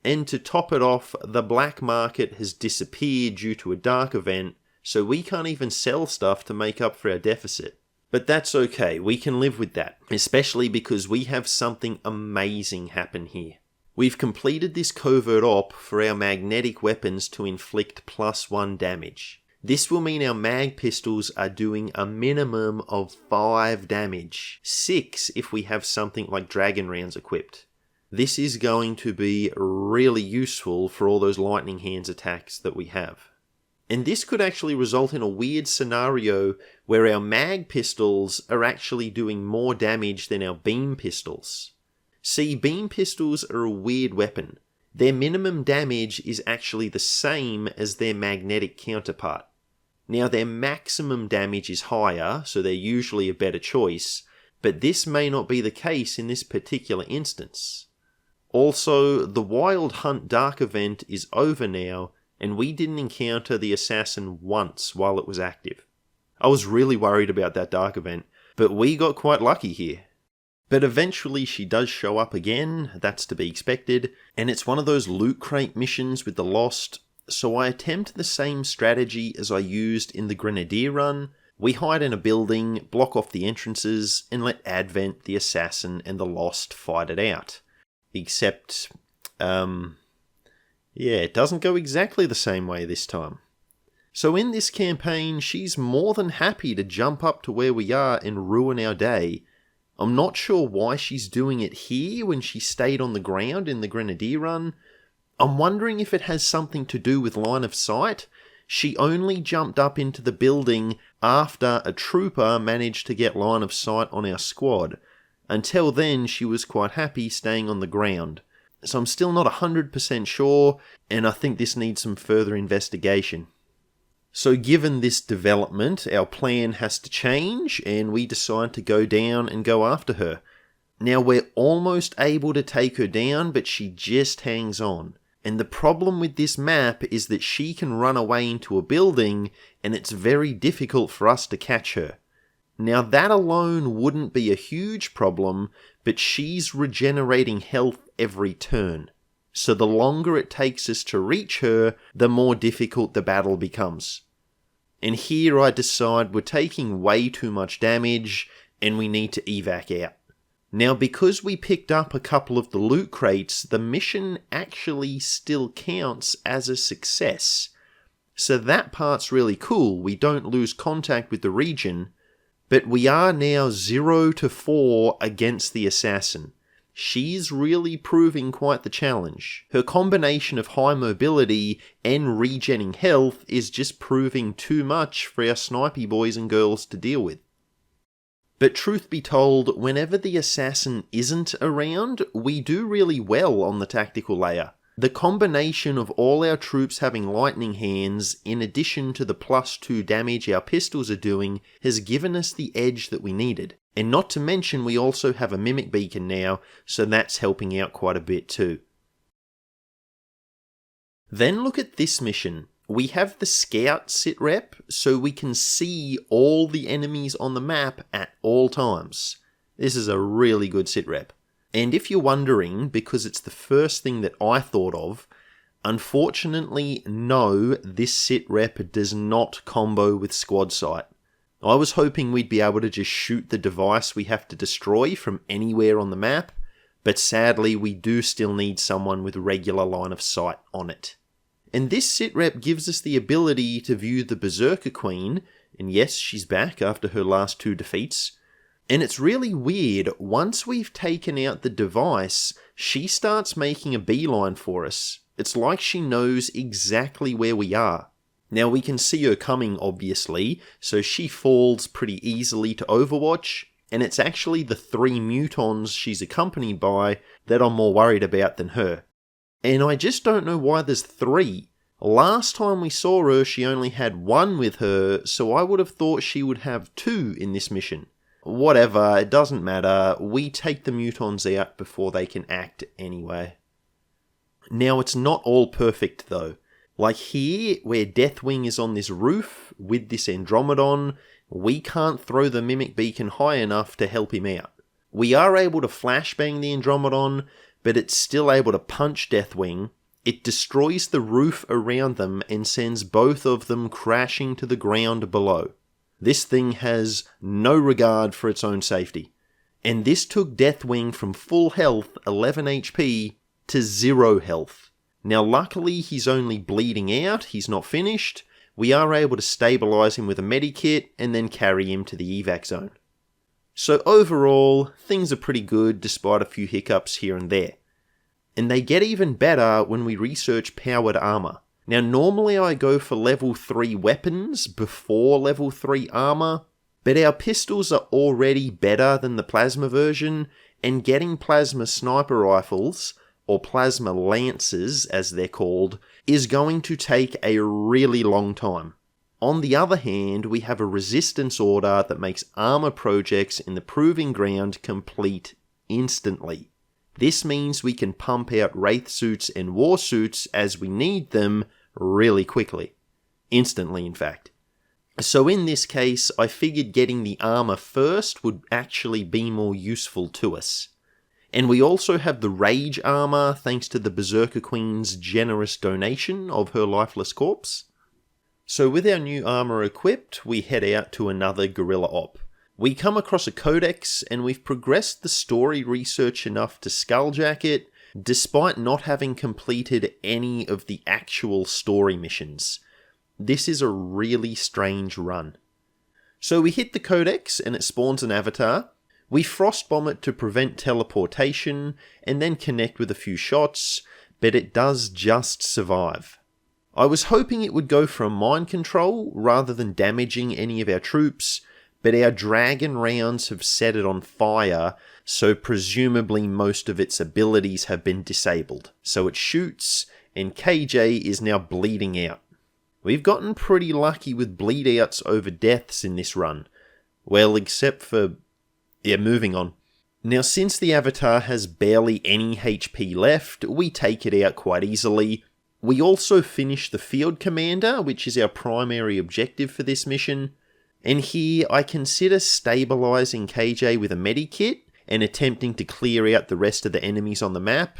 And to top it off, the black market has disappeared due to a dark event, so we can't even sell stuff to make up for our deficit. But that's okay, we can live with that, especially because we have something amazing happen here. We've completed this covert op for our magnetic weapons to inflict +1 damage. This will mean our mag pistols are doing a minimum of 5 damage, 6 if we have something like dragon rounds equipped. This is going to be really useful for all those lightning hands attacks that we have. And this could actually result in a weird scenario where our mag pistols are actually doing more damage than our beam pistols. See, beam pistols are a weird weapon. Their minimum damage is actually the same as their magnetic counterpart. Now, their maximum damage is higher, so they're usually a better choice, but this may not be the case in this particular instance. Also, the Wild Hunt Dark event is over now, and we didn't encounter the assassin once while it was active. I was really worried about that dark event, but we got quite lucky here. But eventually she does show up again, that's to be expected, and it's one of those loot crate missions with the Lost, so I attempt the same strategy as I used in the Grenadier run. We hide in a building, block off the entrances, and let Advent, the assassin, and the Lost fight it out. Except, it doesn't go exactly the same way this time. So in this campaign, she's more than happy to jump up to where we are and ruin our day. I'm not sure why she's doing it here when she stayed on the ground in the Grenadier run. I'm wondering if it has something to do with line of sight. She only jumped up into the building after a trooper managed to get line of sight on our squad. Until then, she was quite happy staying on the ground. So I'm still not 100% sure, and I think this needs some further investigation. So given this development, our plan has to change, and we decide to go down and go after her. Now we're almost able to take her down, but she just hangs on. And the problem with this map is that she can run away into a building, and it's very difficult for us to catch her. Now that alone wouldn't be a huge problem, but she's regenerating health every turn. So the longer it takes us to reach her, the more difficult the battle becomes. And here I decide we're taking way too much damage, and we need to evac out. Now because we picked up a couple of the loot crates, the mission actually still counts as a success. So that part's really cool, we don't lose contact with the region, but we are now 0-4 against the assassin. She's really proving quite the challenge. Her combination of high mobility and regenning health is just proving too much for our snipey boys and girls to deal with. But truth be told, whenever the assassin isn't around, we do really well on the tactical layer. The combination of all our troops having lightning hands, in addition to the +2 damage our pistols are doing, has given us the edge that we needed. And not to mention we also have a mimic beacon now, so that's helping out quite a bit too. Then look at this mission. We have the scout sitrep, so we can see all the enemies on the map at all times. This is a really good sitrep. And if you're wondering, because it's the first thing that I thought of, unfortunately, no, this sitrep does not combo with squad sight. I was hoping we'd be able to just shoot the device we have to destroy from anywhere on the map, but sadly we do still need someone with regular line of sight on it. And this sitrep gives us the ability to view the Berserker Queen, and yes, she's back after her last 2 defeats. And it's really weird, once we've taken out the device, she starts making a beeline for us. It's like she knows exactly where we are. Now we can see her coming obviously, so she falls pretty easily to Overwatch, and it's actually the 3 mutons she's accompanied by that I'm more worried about than her. And I just don't know why there's 3. Last time we saw her, she only had one with her, so I would have thought she would have two in this mission. Whatever, it doesn't matter, we take the mutons out before they can act anyway. Now, it's not all perfect though. Like here, where Deathwing is on this roof with this Andromedon, we can't throw the Mimic Beacon high enough to help him out. We are able to flashbang the Andromedon, but it's still able to punch Deathwing. It destroys the roof around them and sends both of them crashing to the ground below. This thing has no regard for its own safety. And this took Deathwing from full health, 11 HP, to 0 health. Now luckily he's only bleeding out, he's not finished. We are able to stabilise him with a medikit and then carry him to the evac zone. So overall, things are pretty good despite a few hiccups here and there. And they get even better when we research powered armour. Now normally I go for level 3 weapons before level 3 armour, but our pistols are already better than the plasma version, and getting plasma sniper rifles, or plasma lances as they're called, is going to take a really long time. On the other hand, we have a resistance order that makes armor projects in the Proving Ground complete instantly. This means we can pump out Wraith suits and War suits as we need them really quickly. Instantly, in fact. So in this case, I figured getting the armor first would actually be more useful to us. And we also have the Rage armor thanks to the Berserker Queen's generous donation of her lifeless corpse. So with our new armor equipped, we head out to another Guerrilla op. We come across a codex and we've progressed the story research enough to skulljack it, despite not having completed any of the actual story missions. This is a really strange run. So we hit the codex and it spawns an avatar. We frostbomb it to prevent teleportation and then connect with a few shots, but it does just survive. I was hoping it would go for a mind control rather than damaging any of our troops, but our dragon rounds have set it on fire, so presumably most of its abilities have been disabled. So it shoots, and KJ is now bleeding out. We've gotten pretty lucky with bleed outs over deaths in this run. Well, except for... yeah, moving on. Now, since the avatar has barely any HP left, we take it out quite easily. We also finish the field commander, which is our primary objective for this mission. And here, I consider stabilising KJ with a medikit and attempting to clear out the rest of the enemies on the map.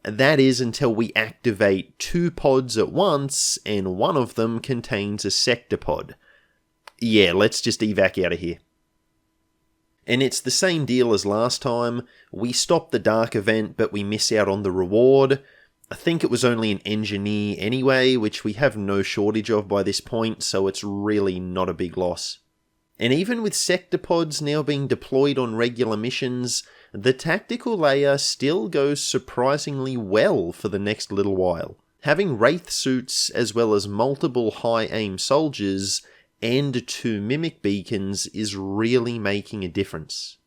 That is until we activate 2 pods at once, and one of them contains a sector pod. Yeah, let's just evac out of here. And it's the same deal as last time. We stop the dark event, but we miss out on the reward. I think it was only an engineer anyway, which we have no shortage of by this point, so it's really not a big loss. And even with sector pods now being deployed on regular missions, the tactical layer still goes surprisingly well for the next little while. Having Wraith suits as well as multiple high aim soldiers and 2 mimic beacons is really making a difference.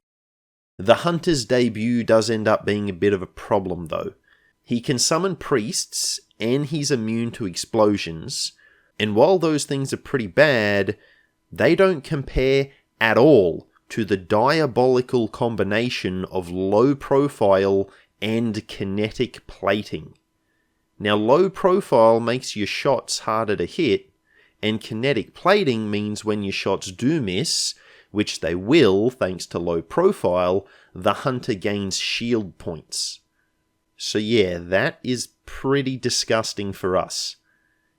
The Hunter's debut does end up being a bit of a problem though. He can summon priests, and he's immune to explosions, and while those things are pretty bad, they don't compare at all to the diabolical combination of low profile and kinetic plating. Now, low profile makes your shots harder to hit, and kinetic plating means when your shots do miss, which they will thanks to low profile, the hunter gains shield points. So yeah, that is pretty disgusting for us.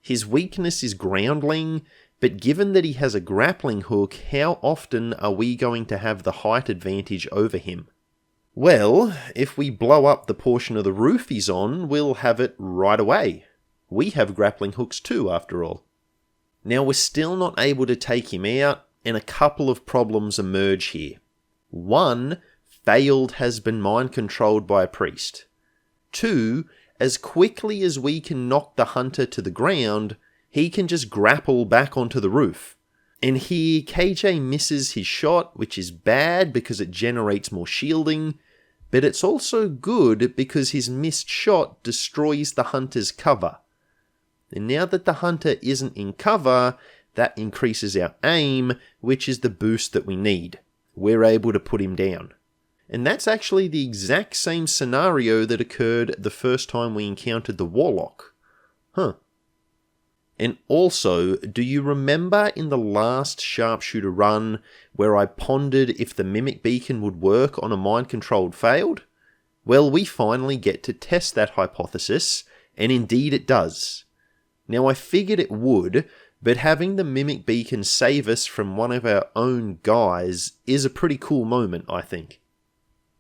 His weakness is groundling, but given that he has a grappling hook, how often are we going to have the height advantage over him? Well, if we blow up the portion of the roof he's on, we'll have it right away. We have grappling hooks too, after all. Now, we're still not able to take him out, and a couple of problems emerge here. One, Failed has been mind controlled by a priest. 2, as quickly as we can knock the hunter to the ground, he can just grapple back onto the roof. And here, KJ misses his shot, which is bad because it generates more shielding, but it's also good because his missed shot destroys the hunter's cover. And now that the hunter isn't in cover, that increases our aim, which is the boost that we need. We're able to put him down. And that's actually the exact same scenario that occurred the first time we encountered the Warlock. Huh. And also, do you remember in the last Sharpshooter run where I pondered if the Mimic Beacon would work on a mind-controlled failed? Well, we finally get to test that hypothesis, and indeed it does. Now, I figured it would, but having the Mimic Beacon save us from one of our own guys is a pretty cool moment, I think.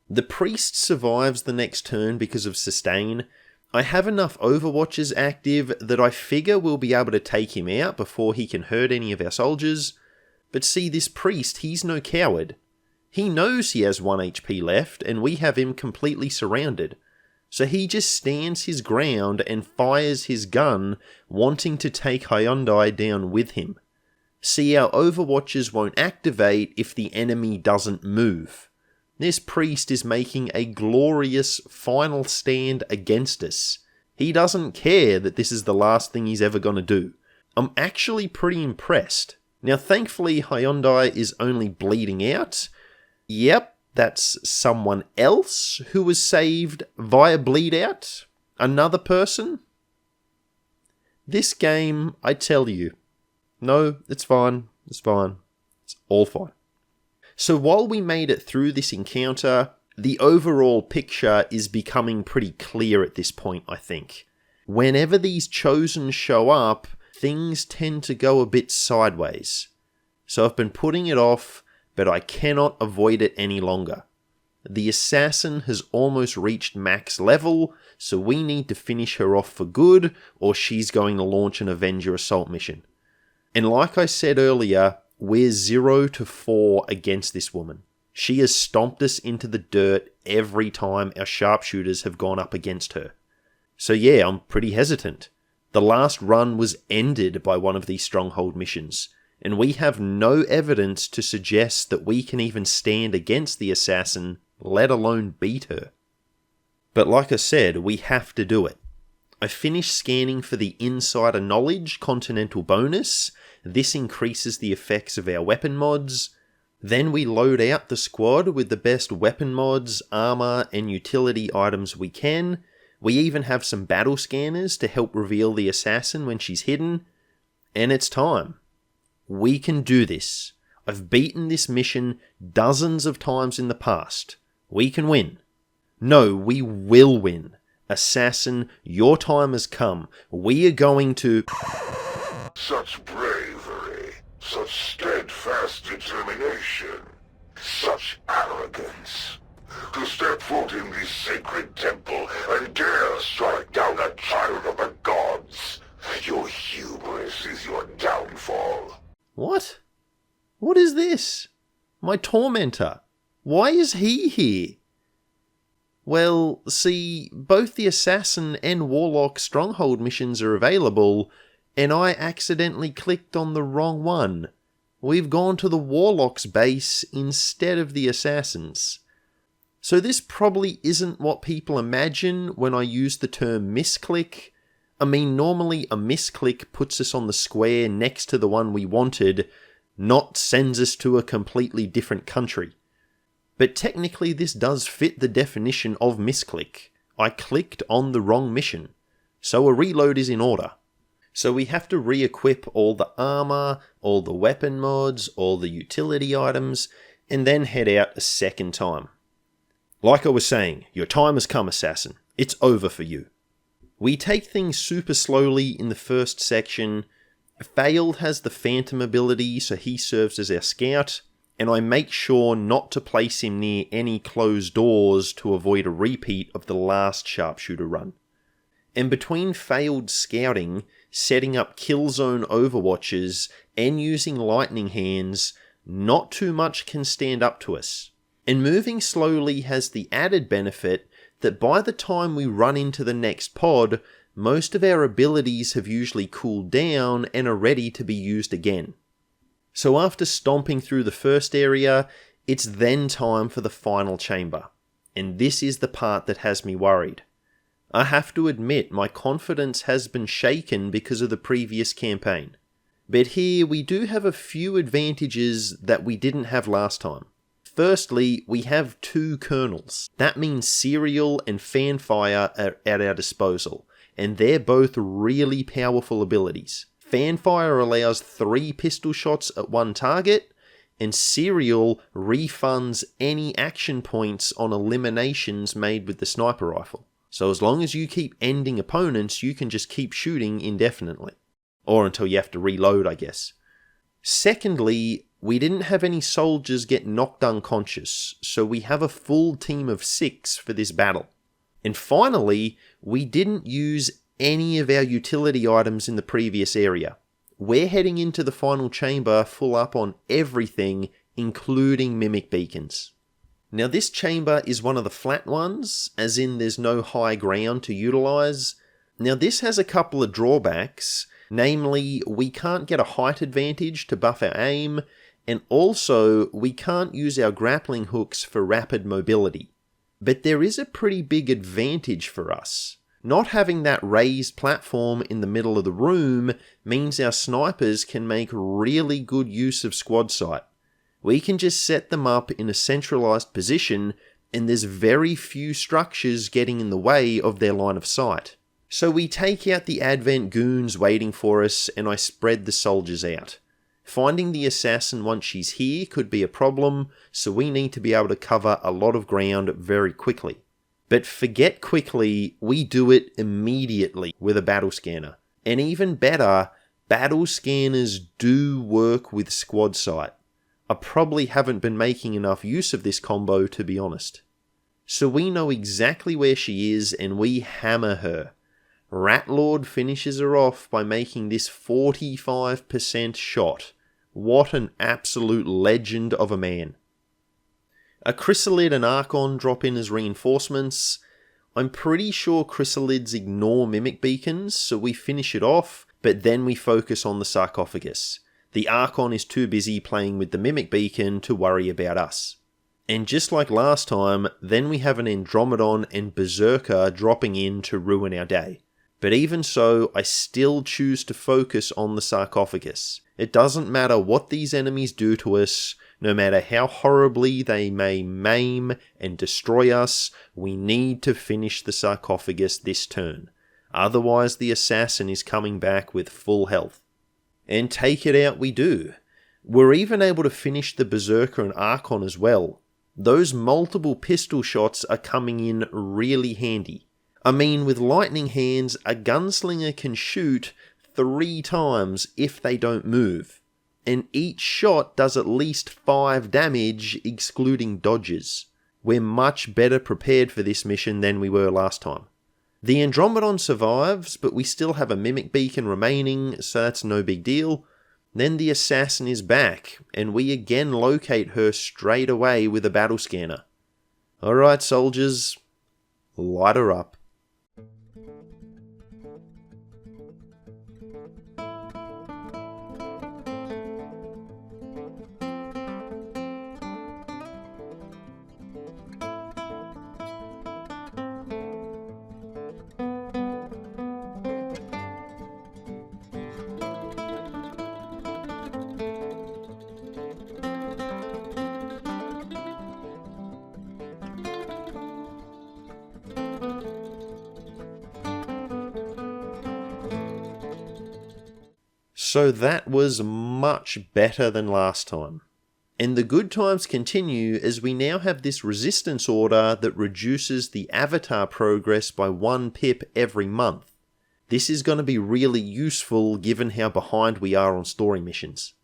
The priest survives the next turn because of sustain. I have enough Overwatches active that I figure we'll be able to take him out before he can hurt any of our soldiers. But see, this priest, he's no coward. He knows he has 1 HP left and we have him completely surrounded. So he just stands his ground and fires his gun, wanting to take Hyundai down with him. See, our Overwatches won't activate if the enemy doesn't move. This priest is making a glorious final stand against us. He doesn't care that this is the last thing he's ever going to do. I'm actually pretty impressed. Now thankfully Hyundai is only bleeding out. Yep, that's someone else who was saved via bleed out. Another person. This game, I tell you. No, it's fine. It's fine. It's all fine. So while we made it through this encounter, the overall picture is becoming pretty clear at this point, I think. Whenever these chosen show up, things tend to go a bit sideways. So I've been putting it off, but I cannot avoid it any longer. The assassin has almost reached max level, so we need to finish her off for good, or she's going to launch an Avenger assault mission. And like I said earlier, we're 0 to 4 against this woman. She has stomped us into the dirt every time our sharpshooters have gone up against her. So yeah, I'm pretty hesitant. The last run was ended by one of these Stronghold missions, and we have no evidence to suggest that we can even stand against the assassin, let alone beat her. But like I said, we have to do it. I finished scanning for the Insider Knowledge Continental bonus. This increases the effects of our weapon mods. Then we load out the squad with the best weapon mods, armor, and utility items we can. We even have some battle scanners to help reveal the assassin when she's hidden. And it's time. We can do this. I've beaten this mission dozens of times in the past. We can win. No, we will win. Assassin, your time has come. We are going to... Such bravery, such steadfast determination, such arrogance. To step foot in this sacred temple and dare strike down a child of the gods. Your hubris is your downfall. What? What is this? My tormentor. Why is he here? Well, see, both the Assassin and Warlock Stronghold missions are available, and I accidentally clicked on the wrong one. We've gone to the Warlock's base instead of the Assassin's. So this probably isn't what people imagine when I use the term misclick. I mean, normally a misclick puts us on the square next to the one we wanted, not sends us to a completely different country. But technically this does fit the definition of misclick. I clicked on the wrong mission, so a reload is in order. So we have to re-equip all the armor, all the weapon mods, all the utility items, and then head out a second time. Like I was saying, your time has come, Assassin. It's over for you. We take things super slowly in the first section. Failed has the Phantom ability, so he serves as our scout, and I make sure not to place him near any closed doors to avoid a repeat of the last Sharpshooter run. And between failed scouting, setting up kill zone overwatches, and using lightning hands, not too much can stand up to us. And moving slowly has the added benefit that by the time we run into the next pod, most of our abilities have usually cooled down and are ready to be used again. So after stomping through the first area, it's then time for the final chamber. And this is the part that has me worried. I have to admit my confidence has been shaken because of the previous campaign. But here we do have a few advantages that we didn't have last time. Firstly, we have 2 kernels. That means Serial and Fanfire are at our disposal, and they're both really powerful abilities. Fanfire allows 3 pistol shots at one target, and Serial refunds any action points on eliminations made with the sniper rifle. So as long as you keep ending opponents, you can just keep shooting indefinitely. Or until you have to reload, I guess. Secondly, we didn't have any soldiers get knocked unconscious, so we have a full team of 6 for this battle. And finally, we didn't use any of our utility items in the previous area. We're heading into the final chamber full up on everything, including mimic beacons. Now this chamber is one of the flat ones, as in there's no high ground to utilize. Now this has a couple of drawbacks, namely we can't get a height advantage to buff our aim, and also we can't use our grappling hooks for rapid mobility. But there is a pretty big advantage for us. Not having that raised platform in the middle of the room means our snipers can make really good use of squad sight. We can just set them up in a centralized position, and there's very few structures getting in the way of their line of sight. So we take out the advent goons waiting for us, and I spread the soldiers out. Finding the assassin once she's here could be a problem, so we need to be able to cover a lot of ground very quickly. But forget quickly, we do it immediately with a battle scanner. And even better, battle scanners do work with squad sight. I probably haven't been making enough use of this combo, to be honest. So we know exactly where she is and we hammer her. Ratlord finishes her off by making this 45% shot. What an absolute legend of a man. A Chrysalid and Archon drop in as reinforcements. I'm pretty sure Chrysalids ignore mimic beacons, so we finish it off, but then we focus on the sarcophagus. The Archon is too busy playing with the mimic beacon to worry about us. And just like last time, then we have an Andromedon and Berserker dropping in to ruin our day. But even so, I still choose to focus on the sarcophagus. It doesn't matter what these enemies do to us, no matter how horribly they may maim and destroy us, we need to finish the sarcophagus this turn. Otherwise the assassin is coming back with full health. And take it out we do. We're even able to finish the Berserker and Archon as well. Those multiple pistol shots are coming in really handy. I mean, with lightning hands, a gunslinger can shoot 3 times if they don't move. And each shot does at least 5 damage, excluding dodges. We're much better prepared for this mission than we were last time. The Andromedon survives, but we still have a mimic beacon remaining, so that's no big deal. Then the assassin is back, and we again locate her straight away with a battle scanner. Alright soldiers, light her up. So that was much better than last time. And the good times continue as we now have this resistance order that reduces the avatar progress by 1 pip every month. This is going to be really useful given how behind we are on story missions.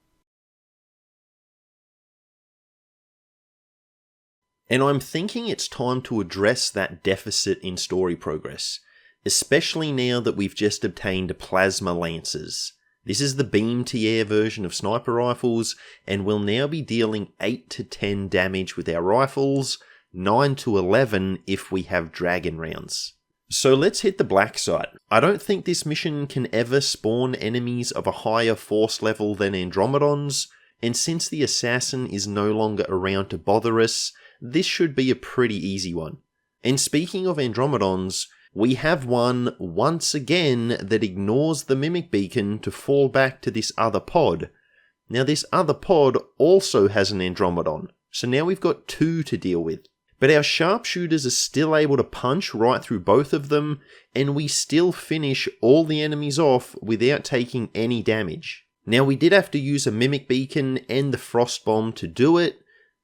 And I'm thinking it's time to address that deficit in story progress, especially now that we've just obtained Plasma Lancers. This is the beam-to-air version of sniper rifles, and will now be dealing 8 to 10 damage with our rifles, 9 to 11 if we have dragon rounds. So let's hit the black side. I don't think this mission can ever spawn enemies of a higher force level than Andromedons, and since the assassin is no longer around to bother us, this should be a pretty easy one. And speaking of Andromedons, we have one, once again, that ignores the mimic beacon to fall back to this other pod. Now this other pod also has an Andromedon, so now we've got two to deal with. But our sharpshooters are still able to punch right through both of them, and we still finish all the enemies off without taking any damage. Now we did have to use a mimic beacon and the frost bomb to do it,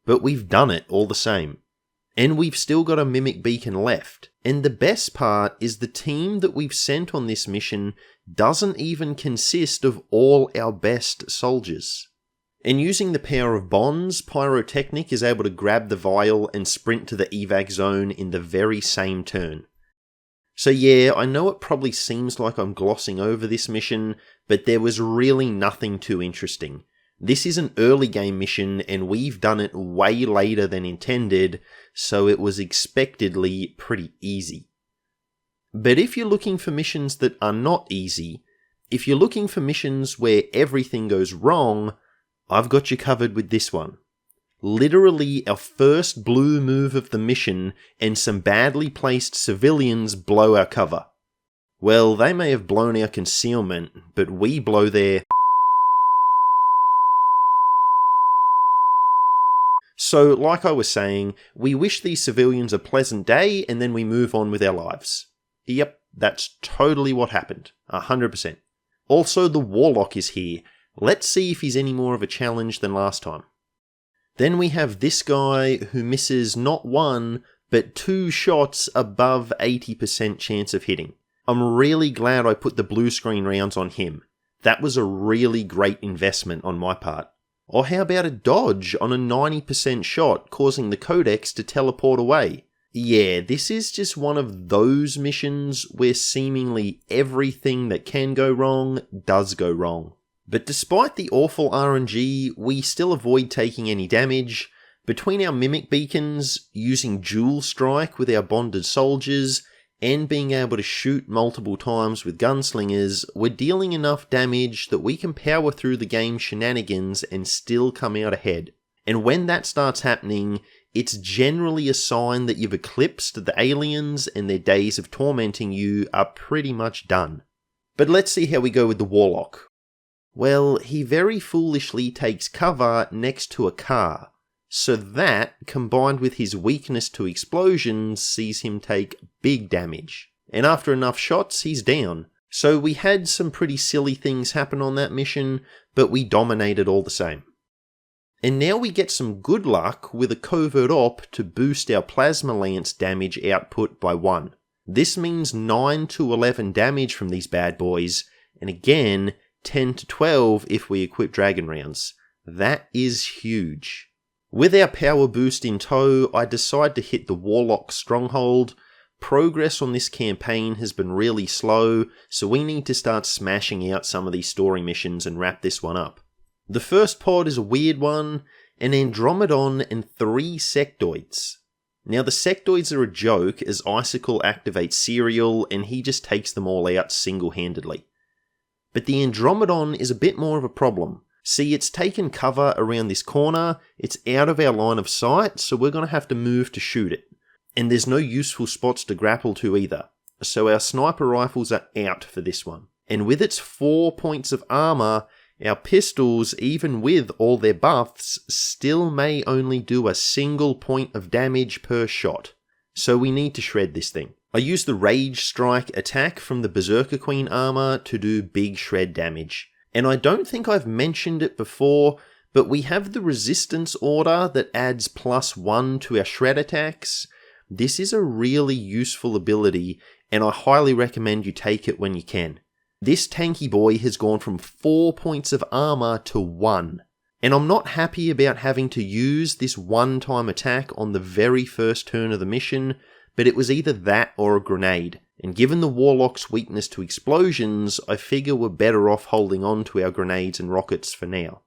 but we've done it all the same. And we've still got a mimic beacon left. And the best part is the team that we've sent on this mission doesn't even consist of all our best soldiers. And using the power of bonds, Pyrotechnic is able to grab the vial and sprint to the evac zone in the very same turn. So yeah, I know it probably seems like I'm glossing over this mission, but there was really nothing too interesting. This is an early game mission and we've done it way later than intended, so it was expectedly pretty easy. But if you're looking for missions that are not easy, if you're looking for missions where everything goes wrong, I've got you covered with this one. Literally our first blue move of the mission, and some badly placed civilians blow our cover. Well, they may have blown our concealment, but we blow their... So, like I was saying, we wish these civilians a pleasant day, and then we move on with our lives. Yep, that's totally what happened. 100%. Also, the Warlock is here. Let's see if he's any more of a challenge than last time. Then we have this guy who misses not one, but 2 shots above 80% chance of hitting. I'm really glad I put the blue screen rounds on him. That was a really great investment on my part. Or how about a dodge on a 90% shot, causing the Codex to teleport away? Yeah, this is just one of those missions where seemingly everything that can go wrong does go wrong. But despite the awful RNG, we still avoid taking any damage. Between our mimic beacons, using dual strike with our bonded soldiers, and being able to shoot multiple times with gunslingers, we're dealing enough damage that we can power through the game's shenanigans and still come out ahead. And when that starts happening, it's generally a sign that you've eclipsed the aliens and their days of tormenting you are pretty much done. But let's see how we go with the Warlock. Well, he very foolishly takes cover next to a car, so that, combined with his weakness to explosions, sees him take big damage. And after enough shots, he's down. So we had some pretty silly things happen on that mission, but we dominated all the same. And now we get some good luck with a covert op to boost our Plasma Lance damage output by 1. This means 9 to 11 damage from these bad boys, and again, 10 to 12 if we equip Dragon Rounds. That is huge. With our power boost in tow, I decide to hit the Warlock Stronghold. Progress on this campaign has been really slow, so we need to start smashing out some of these story missions and wrap this one up. The first pod is a weird one, an Andromedon and 3 sectoids. Now the sectoids are a joke as Icicle activates Serial and he just takes them all out single-handedly. But the Andromedon is a bit more of a problem. See, it's taken cover around this corner, it's out of our line of sight, so we're going to have to move to shoot it. And there's no useful spots to grapple to either, so our sniper rifles are out for this one. And with its 4 points of armor, our pistols, even with all their buffs, still may only do a single point of damage per shot. So we need to shred this thing. I use the Rage Strike attack from the Berserker Queen armor to do big shred damage. And I don't think I've mentioned it before, but we have the Resistance Order that adds +1 to our shred attacks. This is a really useful ability, and I highly recommend you take it when you can. This tanky boy has gone from 4 points of armor to 1. And I'm not happy about having to use this one-time attack on the very first turn of the mission, but it was either that or a grenade. And given the Warlock's weakness to explosions, I figure we're better off holding on to our grenades and rockets for now.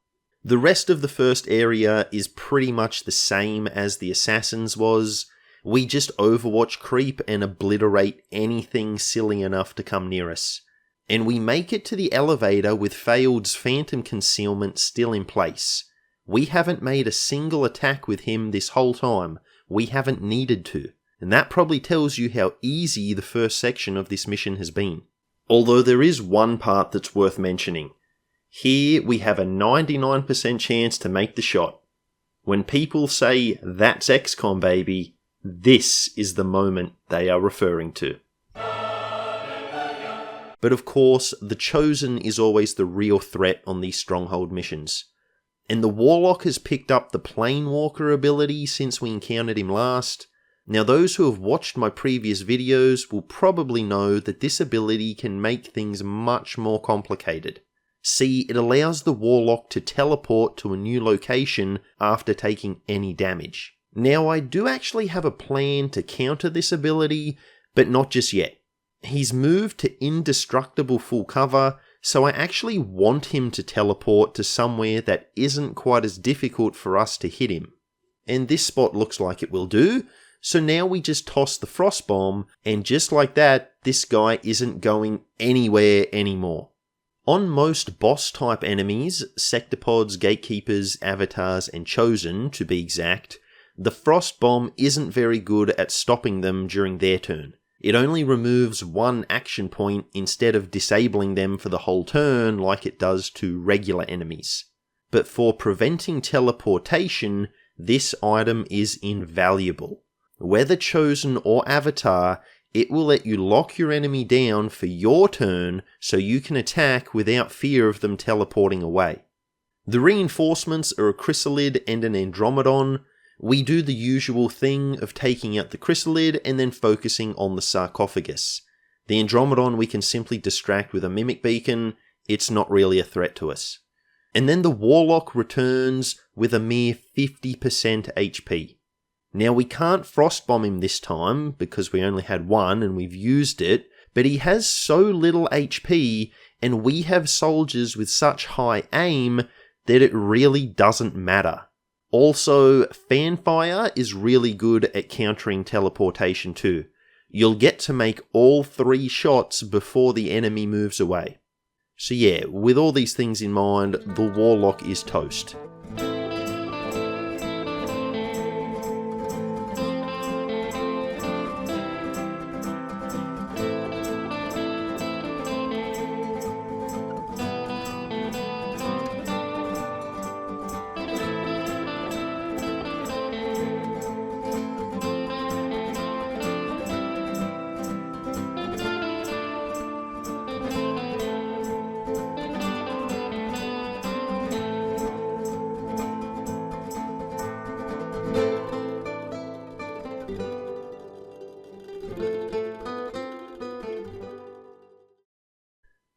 The rest of the first area is pretty much the same as the Assassins was. We just Overwatch creep and obliterate anything silly enough to come near us. And we make it to the elevator with Failed's Phantom Concealment still in place. We haven't made a single attack with him this whole time. We haven't needed to. and that probably tells you how easy the first section of this mission has been. Although there is one part that's worth mentioning. Here we have a 99% chance to make the shot. When people say, "That's XCOM, baby," this is the moment they are referring to. But of course, the Chosen is always the real threat on these Stronghold missions. And the Warlock has picked up the Planewalker ability since we encountered him last. Now those who have watched my previous videos will probably know that this ability can make things much more complicated. See, it allows the Warlock to teleport to a new location after taking any damage. Now I do actually have a plan to counter this ability, but not just yet. He's moved to indestructible full cover, so I actually want him to teleport to somewhere that isn't quite as difficult for us to hit him. And this spot looks like it will do, so now we just toss the Frost Bomb, and just like that, this guy isn't going anywhere anymore. On most boss type enemies, Sectopods, Gatekeepers, Avatars, and Chosen to be exact, the Frost Bomb isn't very good at stopping them during their turn. It only removes one action point instead of disabling them for the whole turn like it does to regular enemies. But for preventing teleportation, this item is invaluable. Whether Chosen or Avatar, it will let you lock your enemy down for your turn so you can attack without fear of them teleporting away. The reinforcements are a Chrysalid and an Andromedon. We do the usual thing of taking out the Chrysalid and then focusing on the sarcophagus. The Andromedon we can simply distract with a Mimic Beacon, it's not really a threat to us. And then the Warlock returns with a mere 50% HP. Now we can't Frostbomb him this time because we only had one and we've used it, but he has so little HP and we have soldiers with such high aim that it really doesn't matter. Also, Fanfire is really good at countering teleportation too. You'll get to make all 3 shots before the enemy moves away. So yeah, with all these things in mind, the Warlock is toast.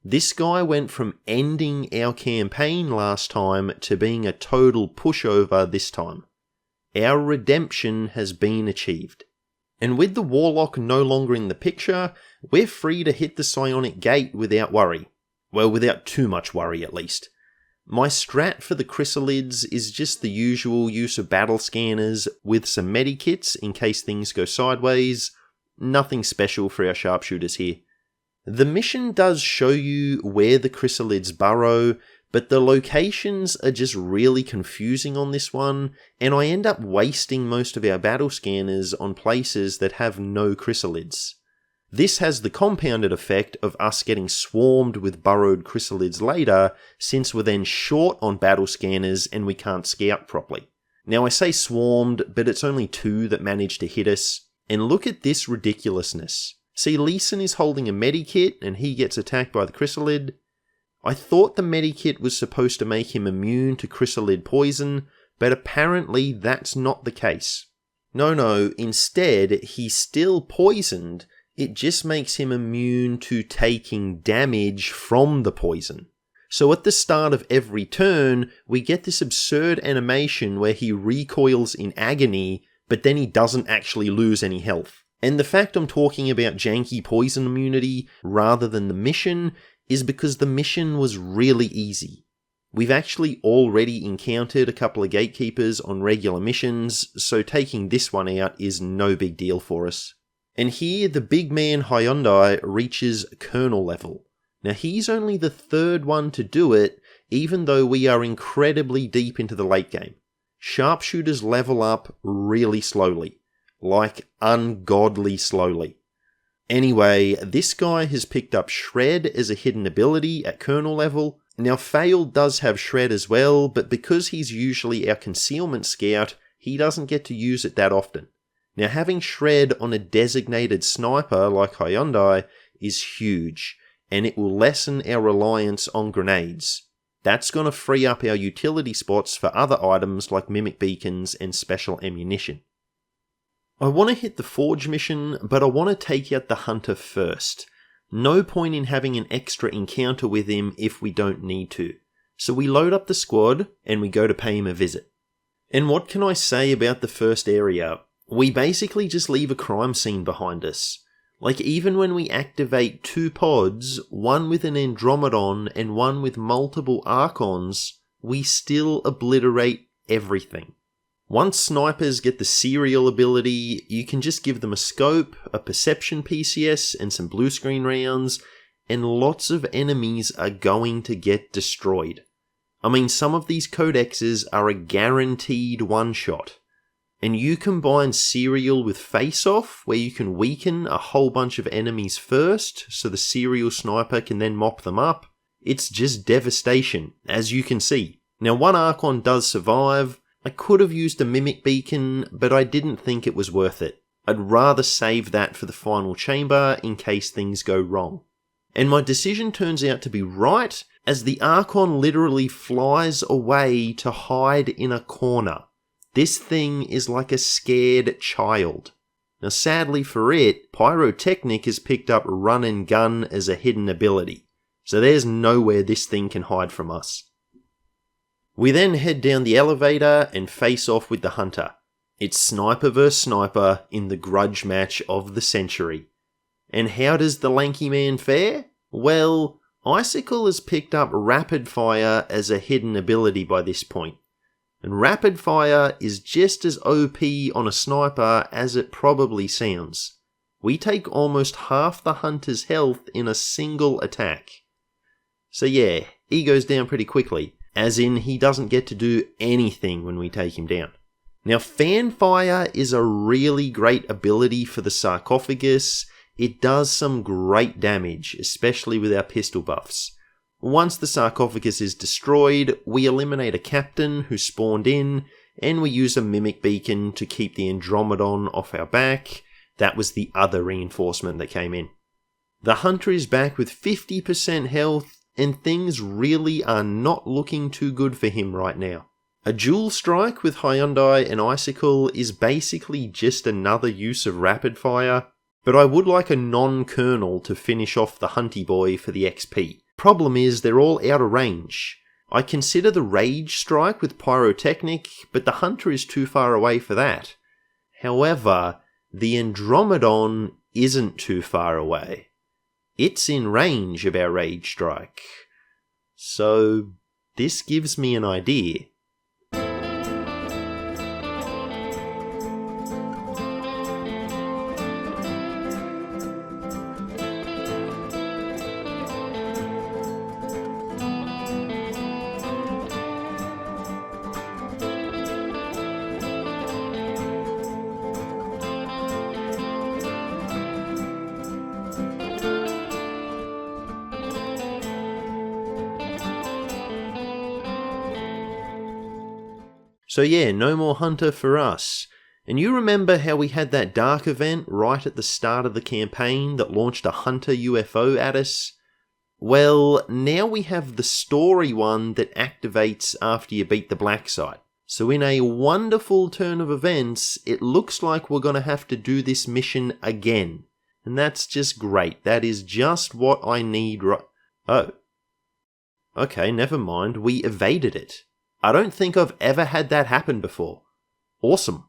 This guy went from ending our campaign last time to being a total pushover this time. Our redemption has been achieved. And with the Warlock no longer in the picture, we're free to hit the Psionic Gate without worry. Well, without too much worry at least. My strat for the Chrysalids is just the usual use of battle scanners with some medikits in case things go sideways. Nothing special for our Sharpshooters here. The mission does show you where the Chrysalids burrow, but the locations are just really confusing on this one, and I end up wasting most of our battle scanners on places that have no Chrysalids. This has the compounded effect of us getting swarmed with burrowed Chrysalids later, since we're then short on battle scanners and we can't scout properly. Now I say swarmed, but it's only 2 that manage to hit us, and look at this ridiculousness. See, Leeson is holding a medikit and he gets attacked by the Chrysalid. I thought the medikit was supposed to make him immune to Chrysalid poison, but apparently that's not the case. No, instead he's still poisoned, it just makes him immune to taking damage from the poison. So at the start of every turn, we get this absurd animation where he recoils in agony, but then he doesn't actually lose any health. And the fact I'm talking about janky poison immunity rather than the mission is because the mission was really easy. We've actually already encountered a couple of Gatekeepers on regular missions, so taking this one out is no big deal for us. And here the big man Hyundai reaches Colonel level. Now he's only the 3rd one to do it, even though we are incredibly deep into the late game. Sharpshooters level up really slowly. like ungodly slowly. Anyway, this guy has picked up Shred as a hidden ability at Colonel level. Now Fail does have Shred as well, but because he's usually our concealment scout, he doesn't get to use it that often. Now having Shred on a designated sniper like Hyundai is huge, and it will lessen our reliance on grenades. That's going to free up our utility spots for other items like mimic beacons and special ammunition. I want to hit the Forge mission, but I want to take out the Hunter first. No point in having an extra encounter with him if we don't need to. So we load up the squad and we go to pay him a visit. And what can I say about the first area? We basically just leave a crime scene behind us. Like even when we activate 2 pods, one with an Andromedon and one with multiple Archons, we still obliterate everything. Once snipers get the serial ability, you can just give them a scope, a perception PCS, and some blue screen rounds, and lots of enemies are going to get destroyed. I mean, some of these codexes are a guaranteed one-shot. And you combine serial with face-off, where you can weaken a whole bunch of enemies first, so the serial sniper can then mop them up. It's just devastation, as you can see. Now, one Archon does survive. I could have used a mimic beacon, but I didn't think it was worth it. I'd rather save that for the final chamber in case things go wrong. And my decision turns out to be right, as the Archon literally flies away to hide in a corner. This thing is like a scared child. Now sadly for it, Pyrotechnic has picked up Run and Gun as a hidden ability, so there's nowhere this thing can hide from us. We then head down the elevator and face off with the Hunter. It's sniper vs sniper in the grudge match of the century. And how does the lanky man fare? Well, Icicle has picked up Rapid Fire as a hidden ability by this point. And Rapid Fire is just as OP on a sniper as it probably sounds. We take almost half the Hunter's health in a single attack. So yeah, he goes down pretty quickly, as in he doesn't get to do anything when we take him down. Now Fanfire is a really great ability for the sarcophagus. It does some great damage, especially with our pistol buffs. Once the sarcophagus is destroyed, we eliminate a captain who spawned in, and we use a mimic beacon to keep the Andromedon off our back. That was the other reinforcement that came in. The Hunter is back with 50% health, and things really are not looking too good for him right now. A dual strike with Hyundai and Icicle is basically just another use of rapid fire, but I would like a non-kernel to finish off the Hunty boy for the XP. Problem is, they're all out of range. I consider the Rage Strike with Pyrotechnic, but the Hunter is too far away for that. However, the Andromedon isn't too far away. It's in range of our Rage Strike. So, this gives me an idea. So yeah, no more Hunter for us. And you remember how we had that dark event right at the start of the campaign that launched a Hunter UFO at us? Well, now we have the story one that activates after you beat the black site. So in a wonderful turn of events, it looks like we're going to have to do this mission again. And that's just great. That is just what I need Oh. Okay, never mind. We evaded it. I don't think I've ever had that happen before. Awesome.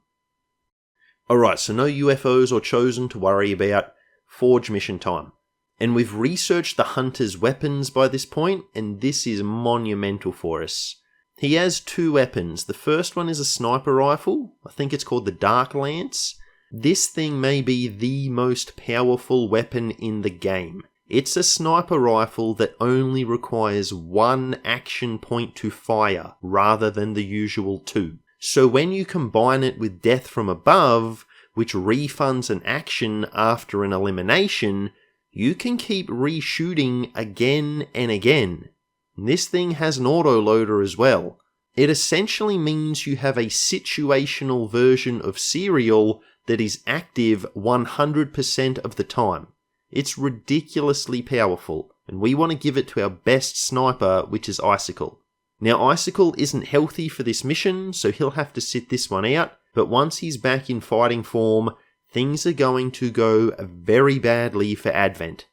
Alright, so no UFOs or Chosen to worry about. Forge mission time. And we've researched the Hunter's weapons by this point, and this is monumental for us. He has two weapons. The first one is a sniper rifle. I think it's called the Dark Lance. This thing may be the most powerful weapon in the game. It's a sniper rifle that only requires one action point to fire, rather than the usual two. So when you combine it with Death from Above, which refunds an action after an elimination, you can keep reshooting again and again. This thing has an autoloader as well. It essentially means you have a situational version of Serial that is active 100% of the time. It's ridiculously powerful, and we want to give it to our best sniper, which is Icicle. Now, Icicle isn't healthy for this mission, so he'll have to sit this one out, but once he's back in fighting form, things are going to go very badly for Advent.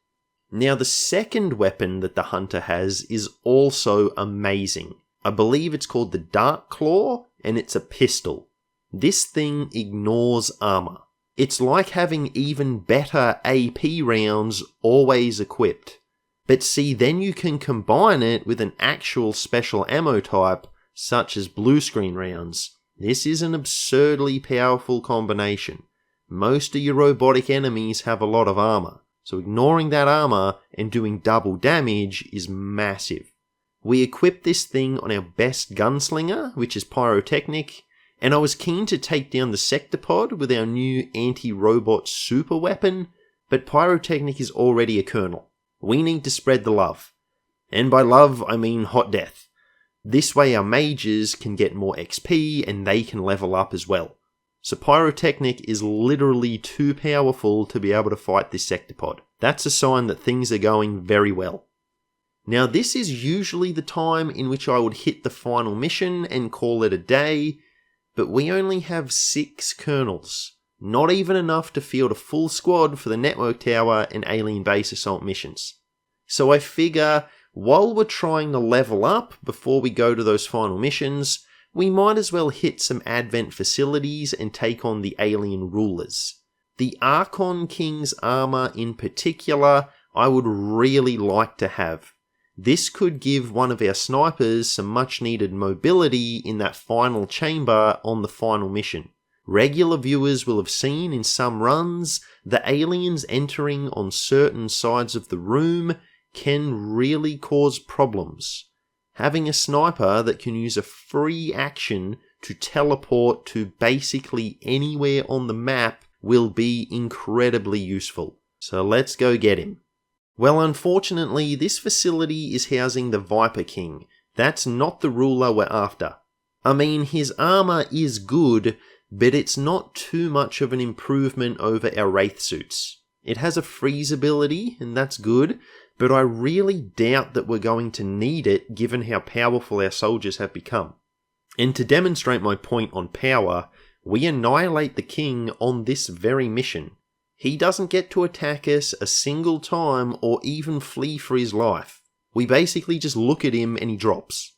Now, the second weapon that the Hunter has is also amazing. I believe it's called the Dark Claw, and it's a pistol. This thing ignores armor. It's like having even better AP rounds always equipped. But see, then you can combine it with an actual special ammo type, such as blue screen rounds. This is an absurdly powerful combination. Most of your robotic enemies have a lot of armor, so ignoring that armor and doing double damage is massive. We equipped this thing on our best gunslinger, which is Pyrotechnic, and I was keen to take down the Sectopod with our new anti-robot super weapon, but Pyrotechnic is already a colonel. We need to spread the love. And by love, I mean hot death. This way our mages can get more XP and they can level up as well. So Pyrotechnic is literally too powerful to be able to fight this Sectopod. That's a sign that things are going very well. Now, this is usually the time in which I would hit the final mission and call it a day, but we only have 6 colonels. Not even enough to field a full squad for the network tower and alien base assault missions. So I figure, while we're trying to level up before we go to those final missions, we might as well hit some Advent facilities and take on the alien rulers. The Archon King's armor in particular, I would really like to have. This could give one of our snipers some much needed mobility in that final chamber on the final mission. Regular viewers will have seen in some runs, the aliens entering on certain sides of the room can really cause problems. Having a sniper that can use a free action to teleport to basically anywhere on the map will be incredibly useful. So let's go get him. Well, unfortunately, this facility is housing the Viper King. That's not the ruler we're after. I mean, his armor is good, but it's not too much of an improvement over our Wraith suits. It has a freeze ability, and that's good, but I really doubt that we're going to need it given how powerful our soldiers have become. And to demonstrate my point on power, we annihilate the king on this very mission. He doesn't get to attack us a single time or even flee for his life. We basically just look at him and he drops.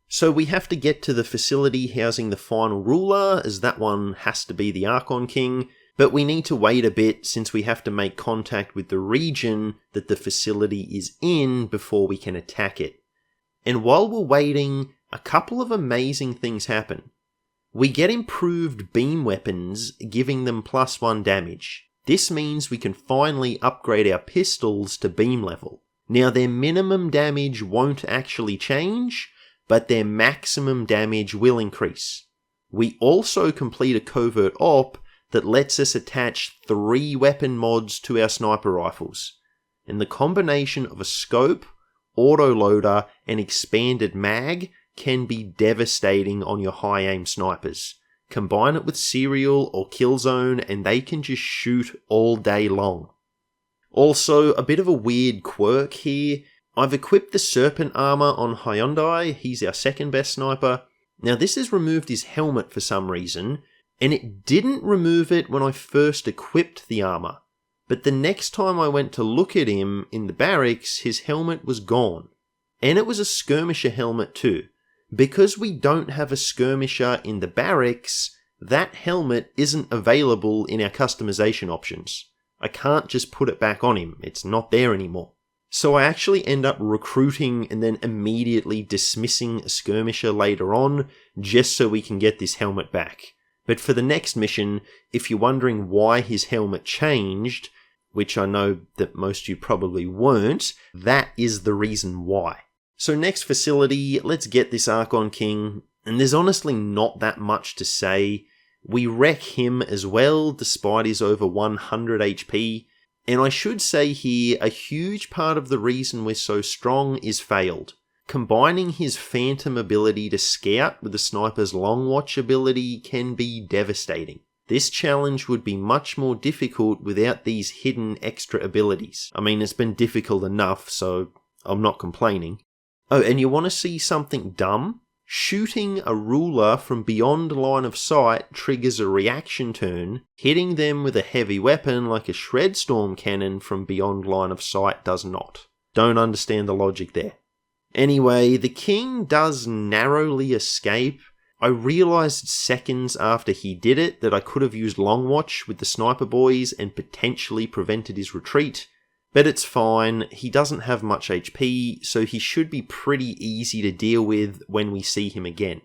So we have to get to the facility housing the final ruler, as that one has to be the Archon King, but we need to wait a bit since we have to make contact with the region that the facility is in before we can attack it. And while we're waiting, a couple of amazing things happen. We get improved beam weapons, giving them +1 damage. This means we can finally upgrade our pistols to beam level. Now, their minimum damage won't actually change, but their maximum damage will increase. We also complete a covert op that lets us attach 3 weapon mods to our sniper rifles. And the combination of a scope, autoloader, and expanded mag can be devastating on your high aim snipers. Combine it with Serial or Killzone and they can just shoot all day long. Also, a bit of a weird quirk here. I've equipped the Serpent armor on Hyundai, he's our second best sniper. Now this has removed his helmet for some reason, and it didn't remove it when I first equipped the armor. But the next time I went to look at him in the barracks, his helmet was gone. And it was a skirmisher helmet too. Because we don't have a skirmisher in the barracks, that helmet isn't available in our customization options. I can't just put it back on him, it's not there anymore. So I actually end up recruiting and then immediately dismissing a skirmisher later on, just so we can get this helmet back. But for the next mission, if you're wondering why his helmet changed, which I know that most of you probably weren't, that is the reason why. So next facility, let's get this Archon King, and there's honestly not that much to say. We wreck him as well, despite his over 100 HP. And I should say here, a huge part of the reason we're so strong is failed. Combining his phantom ability to scout with the sniper's long watch ability can be devastating. This challenge would be much more difficult without these hidden extra abilities. I mean, it's been difficult enough, so I'm not complaining. Oh, and you want to see something dumb? Shooting a ruler from beyond line of sight triggers a reaction turn. Hitting them with a heavy weapon like a Shredstorm cannon from beyond line of sight does not. Don't understand the logic there. Anyway, the king does narrowly escape. I realised seconds after he did it that I could have used Long Watch with the sniper boys and potentially prevented his retreat. But it's fine, he doesn't have much HP, so he should be pretty easy to deal with when we see him again.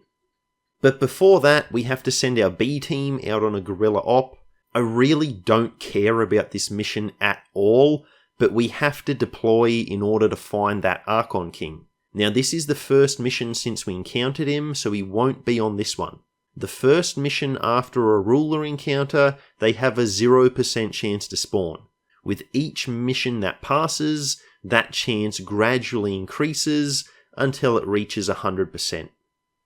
But before that, we have to send our B team out on a guerrilla op. I really don't care about this mission at all, but we have to deploy in order to find that Archon King. Now this is the first mission since we encountered him, so he won't be on this one. The first mission after a ruler encounter, they have a 0% chance to spawn. With each mission that passes, that chance gradually increases until it reaches 100%.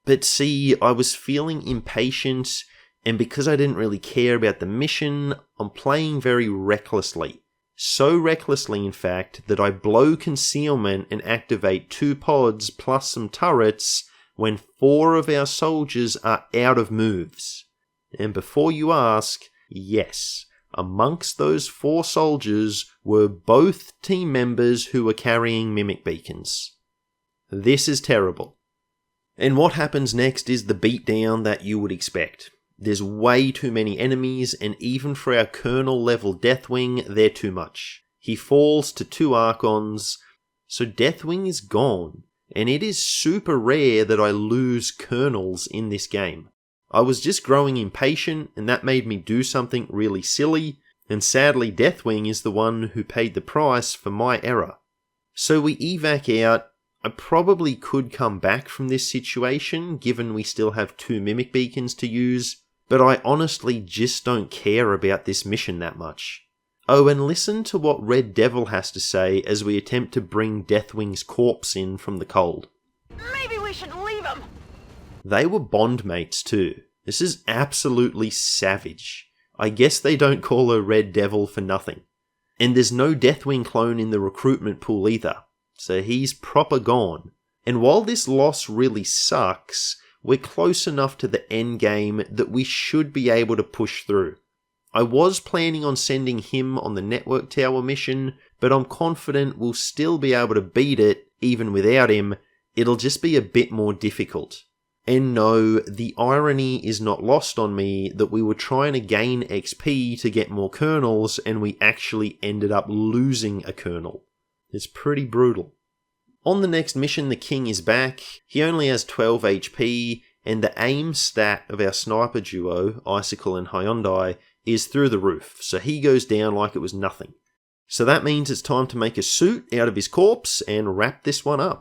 But see, I was feeling impatient, and because I didn't really care about the mission, I'm playing very recklessly. So recklessly, in fact, that I blow concealment and activate 2 pods plus some turrets when 4 of our soldiers are out of moves. And before you ask, yes, amongst those 4 soldiers were both team members who were carrying mimic beacons. This is terrible. And what happens next is the beatdown that you would expect. There's way too many enemies, and even for our Colonel level Deathwing, they're too much. He falls to 2 Archons, so Deathwing is gone, and it is super rare that I lose Colonels in this game. I was just growing impatient, and that made me do something really silly, and sadly Deathwing is the one who paid the price for my error. So we evac out. I probably could come back from this situation, given we still have 2 Mimic Beacons to use, but I honestly just don't care about this mission that much. Oh, and listen to what Red Devil has to say as we attempt to bring Deathwing's corpse in from the cold. Maybe we should leave him. They were bondmates too. This is absolutely savage. I guess they don't call her Red Devil for nothing. And there's no Deathwing clone in the recruitment pool either, so he's proper gone. And while this loss really sucks, we're close enough to the endgame that we should be able to push through. I was planning on sending him on the network tower mission, but I'm confident we'll still be able to beat it even without him. It'll just be a bit more difficult. And no, the irony is not lost on me that we were trying to gain XP to get more kernels and we actually ended up losing a kernel. It's pretty brutal. On the next mission, the king is back. He only has 12 HP, and the aim stat of our sniper duo, Icicle and Hyundai, is through the roof, so he goes down like it was nothing. So that means it's time to make a suit out of his corpse and wrap this one up.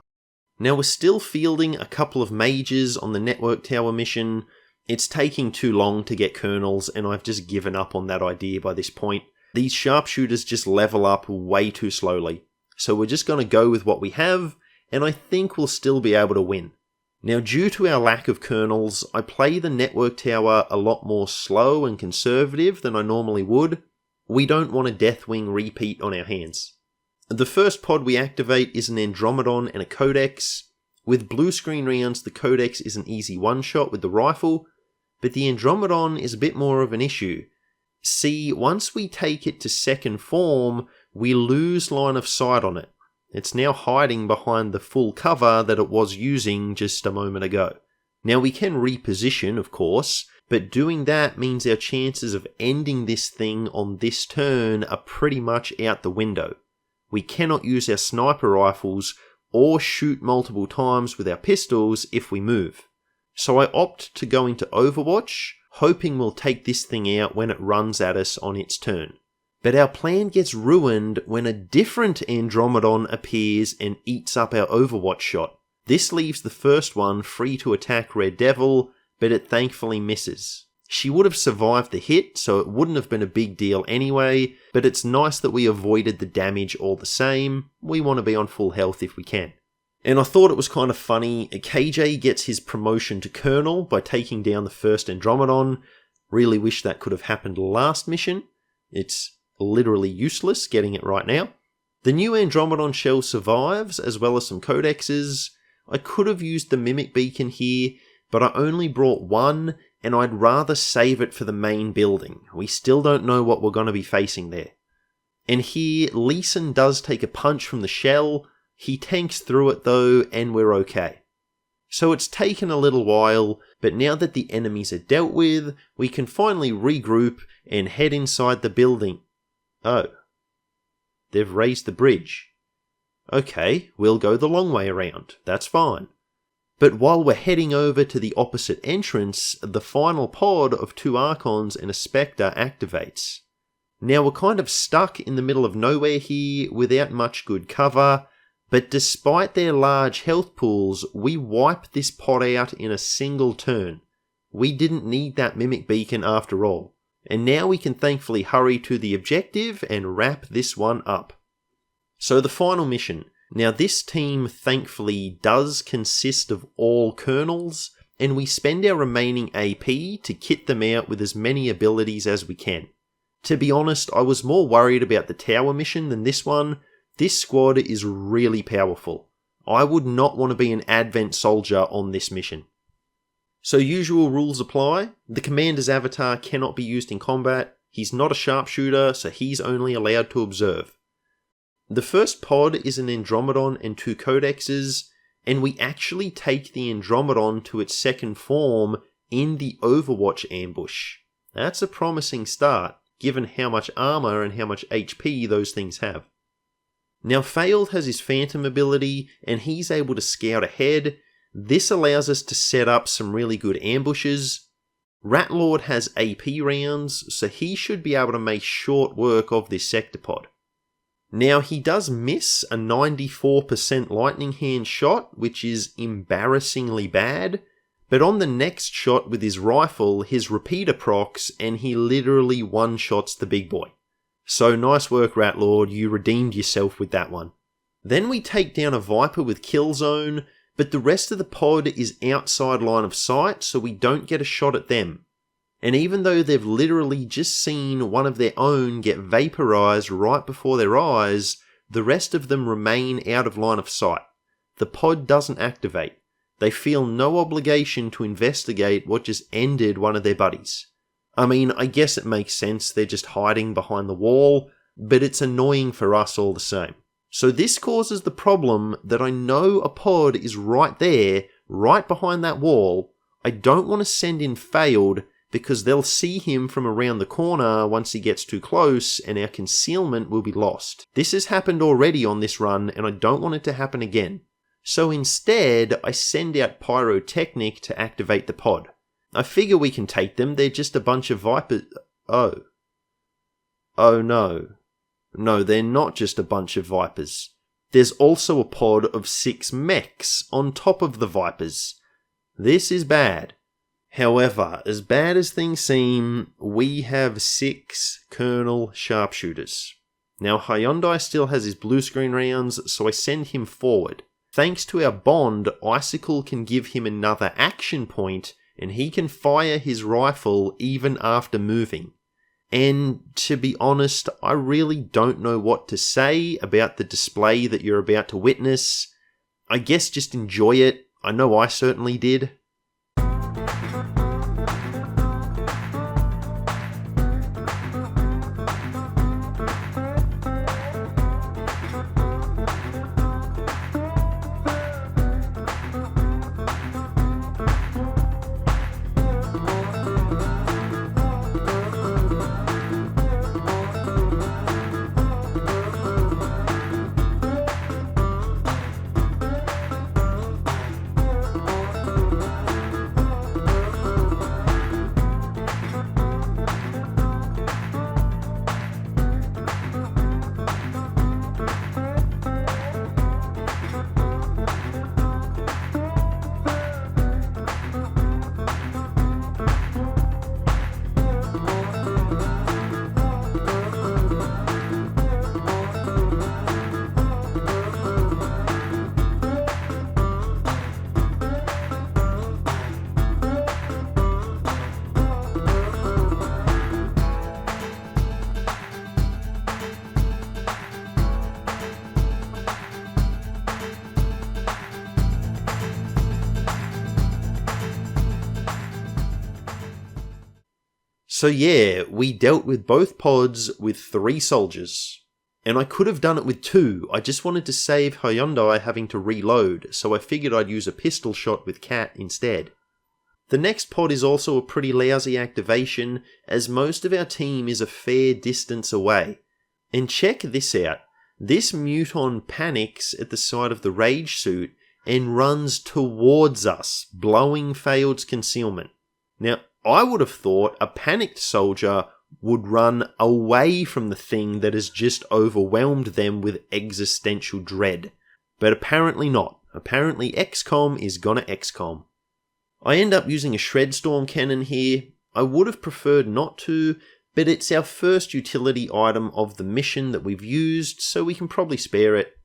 Now we're still fielding a couple of mages on the network tower mission. It's taking too long to get kernels, and I've just given up on that idea by this point. These sharpshooters just level up way too slowly. So we're just going to go with what we have, and I think we'll still be able to win. Now, due to our lack of kernels, I play the network tower a lot more slow and conservative than I normally would. We don't want a Deathwing repeat on our hands. The first pod we activate is an Andromedon and a Codex. With blue screen rounds, the Codex is an easy one-shot with the rifle, but the Andromedon is a bit more of an issue. See, once we take it to second form, we lose line of sight on it. It's now hiding behind the full cover that it was using just a moment ago. Now we can reposition, of course, but doing that means our chances of ending this thing on this turn are pretty much out the window. We cannot use our sniper rifles or shoot multiple times with our pistols if we move. So I opt to go into Overwatch, hoping we'll take this thing out when it runs at us on its turn. But our plan gets ruined when a different Andromedon appears and eats up our Overwatch shot. This leaves the first one free to attack Red Devil, but it thankfully misses. She would have survived the hit, so it wouldn't have been a big deal anyway, but it's nice that we avoided the damage all the same. We want to be on full health if we can. And I thought it was kind of funny, KJ gets his promotion to Colonel by taking down the first Andromedon. Really wish that could have happened last mission. It's literally useless getting it right now. The new Andromedon shell survives, as well as some codexes. I could have used the Mimic Beacon here, but I only brought one, and I'd rather save it for the main building. We still don't know what we're going to be facing there. And here, Leeson does take a punch from the shell. He tanks through it though, and we're okay. So it's taken a little while, but now that the enemies are dealt with, we can finally regroup and head inside the building. Oh. They've raised the bridge. Okay, we'll go the long way around. That's fine. But while we're heading over to the opposite entrance, the final pod of 2 Archons and a Spectre activates. Now we're kind of stuck in the middle of nowhere here without much good cover, but despite their large health pools, we wipe this pod out in a single turn. We didn't need that Mimic Beacon after all. And now we can thankfully hurry to the objective and wrap this one up. So the final mission. Now this team thankfully does consist of all colonels, and we spend our remaining AP to kit them out with as many abilities as we can. To be honest, I was more worried about the tower mission than this one. This squad is really powerful. I would not want to be an Advent soldier on this mission. So usual rules apply. The commander's avatar cannot be used in combat. He's not a sharpshooter, so he's only allowed to observe. The first pod is an Andromedon and 2 codexes, and we actually take the Andromedon to its second form in the Overwatch ambush. That's a promising start, given how much armor and how much HP those things have. Now Failed has his Phantom ability, and he's able to scout ahead. This allows us to set up some really good ambushes. Ratlord has AP rounds, so he should be able to make short work of this sector pod. Now he does miss a 94% lightning hand shot, which is embarrassingly bad, but on the next shot with his rifle, his repeater procs, and he literally one-shots the big boy. So nice work, Ratlord, you redeemed yourself with that one. Then we take down a Viper with Killzone, but the rest of the pod is outside line of sight, so we don't get a shot at them. And even though they've literally just seen one of their own get vaporized right before their eyes, the rest of them remain out of line of sight. The pod doesn't activate. They feel no obligation to investigate what just ended one of their buddies. I mean, I guess it makes sense, they're just hiding behind the wall, but it's annoying for us all the same. So this causes the problem that I know a pod is right there, right behind that wall. I don't want to send in Failed because they'll see him from around the corner once he gets too close and our concealment will be lost. This has happened already on this run and I don't want it to happen again. So instead, I send out Pyrotechnic to activate the pod. I figure we can take them, they're just a bunch of Vipers. Oh no. No, they're not just a bunch of Vipers. There's also a pod of 6 mechs on top of the Vipers. This is bad. However, as bad as things seem, we have 6 Colonel Sharpshooters. Now Hyundai still has his blue screen rounds, so I send him forward. Thanks to our bond, Icicle can give him another action point, and he can fire his rifle even after moving. And to be honest, I really don't know what to say about the display that you're about to witness. I guess just enjoy it. I know I certainly did. So yeah, we dealt with both pods with 3 soldiers. And I could have done it with 2, I just wanted to save Hyundai having to reload, so I figured I'd use a pistol shot with Cat instead. The next pod is also a pretty lousy activation, as most of our team is a fair distance away. And check this out, this Muton panics at the sight of the rage suit and runs towards us, blowing Failed's concealment. Now, I would have thought a panicked soldier would run away from the thing that has just overwhelmed them with existential dread. But apparently not. Apparently XCOM is gonna XCOM. I end up using a Shredstorm cannon here. I would have preferred not to, but it's our first utility item of the mission that we've used, so we can probably spare it.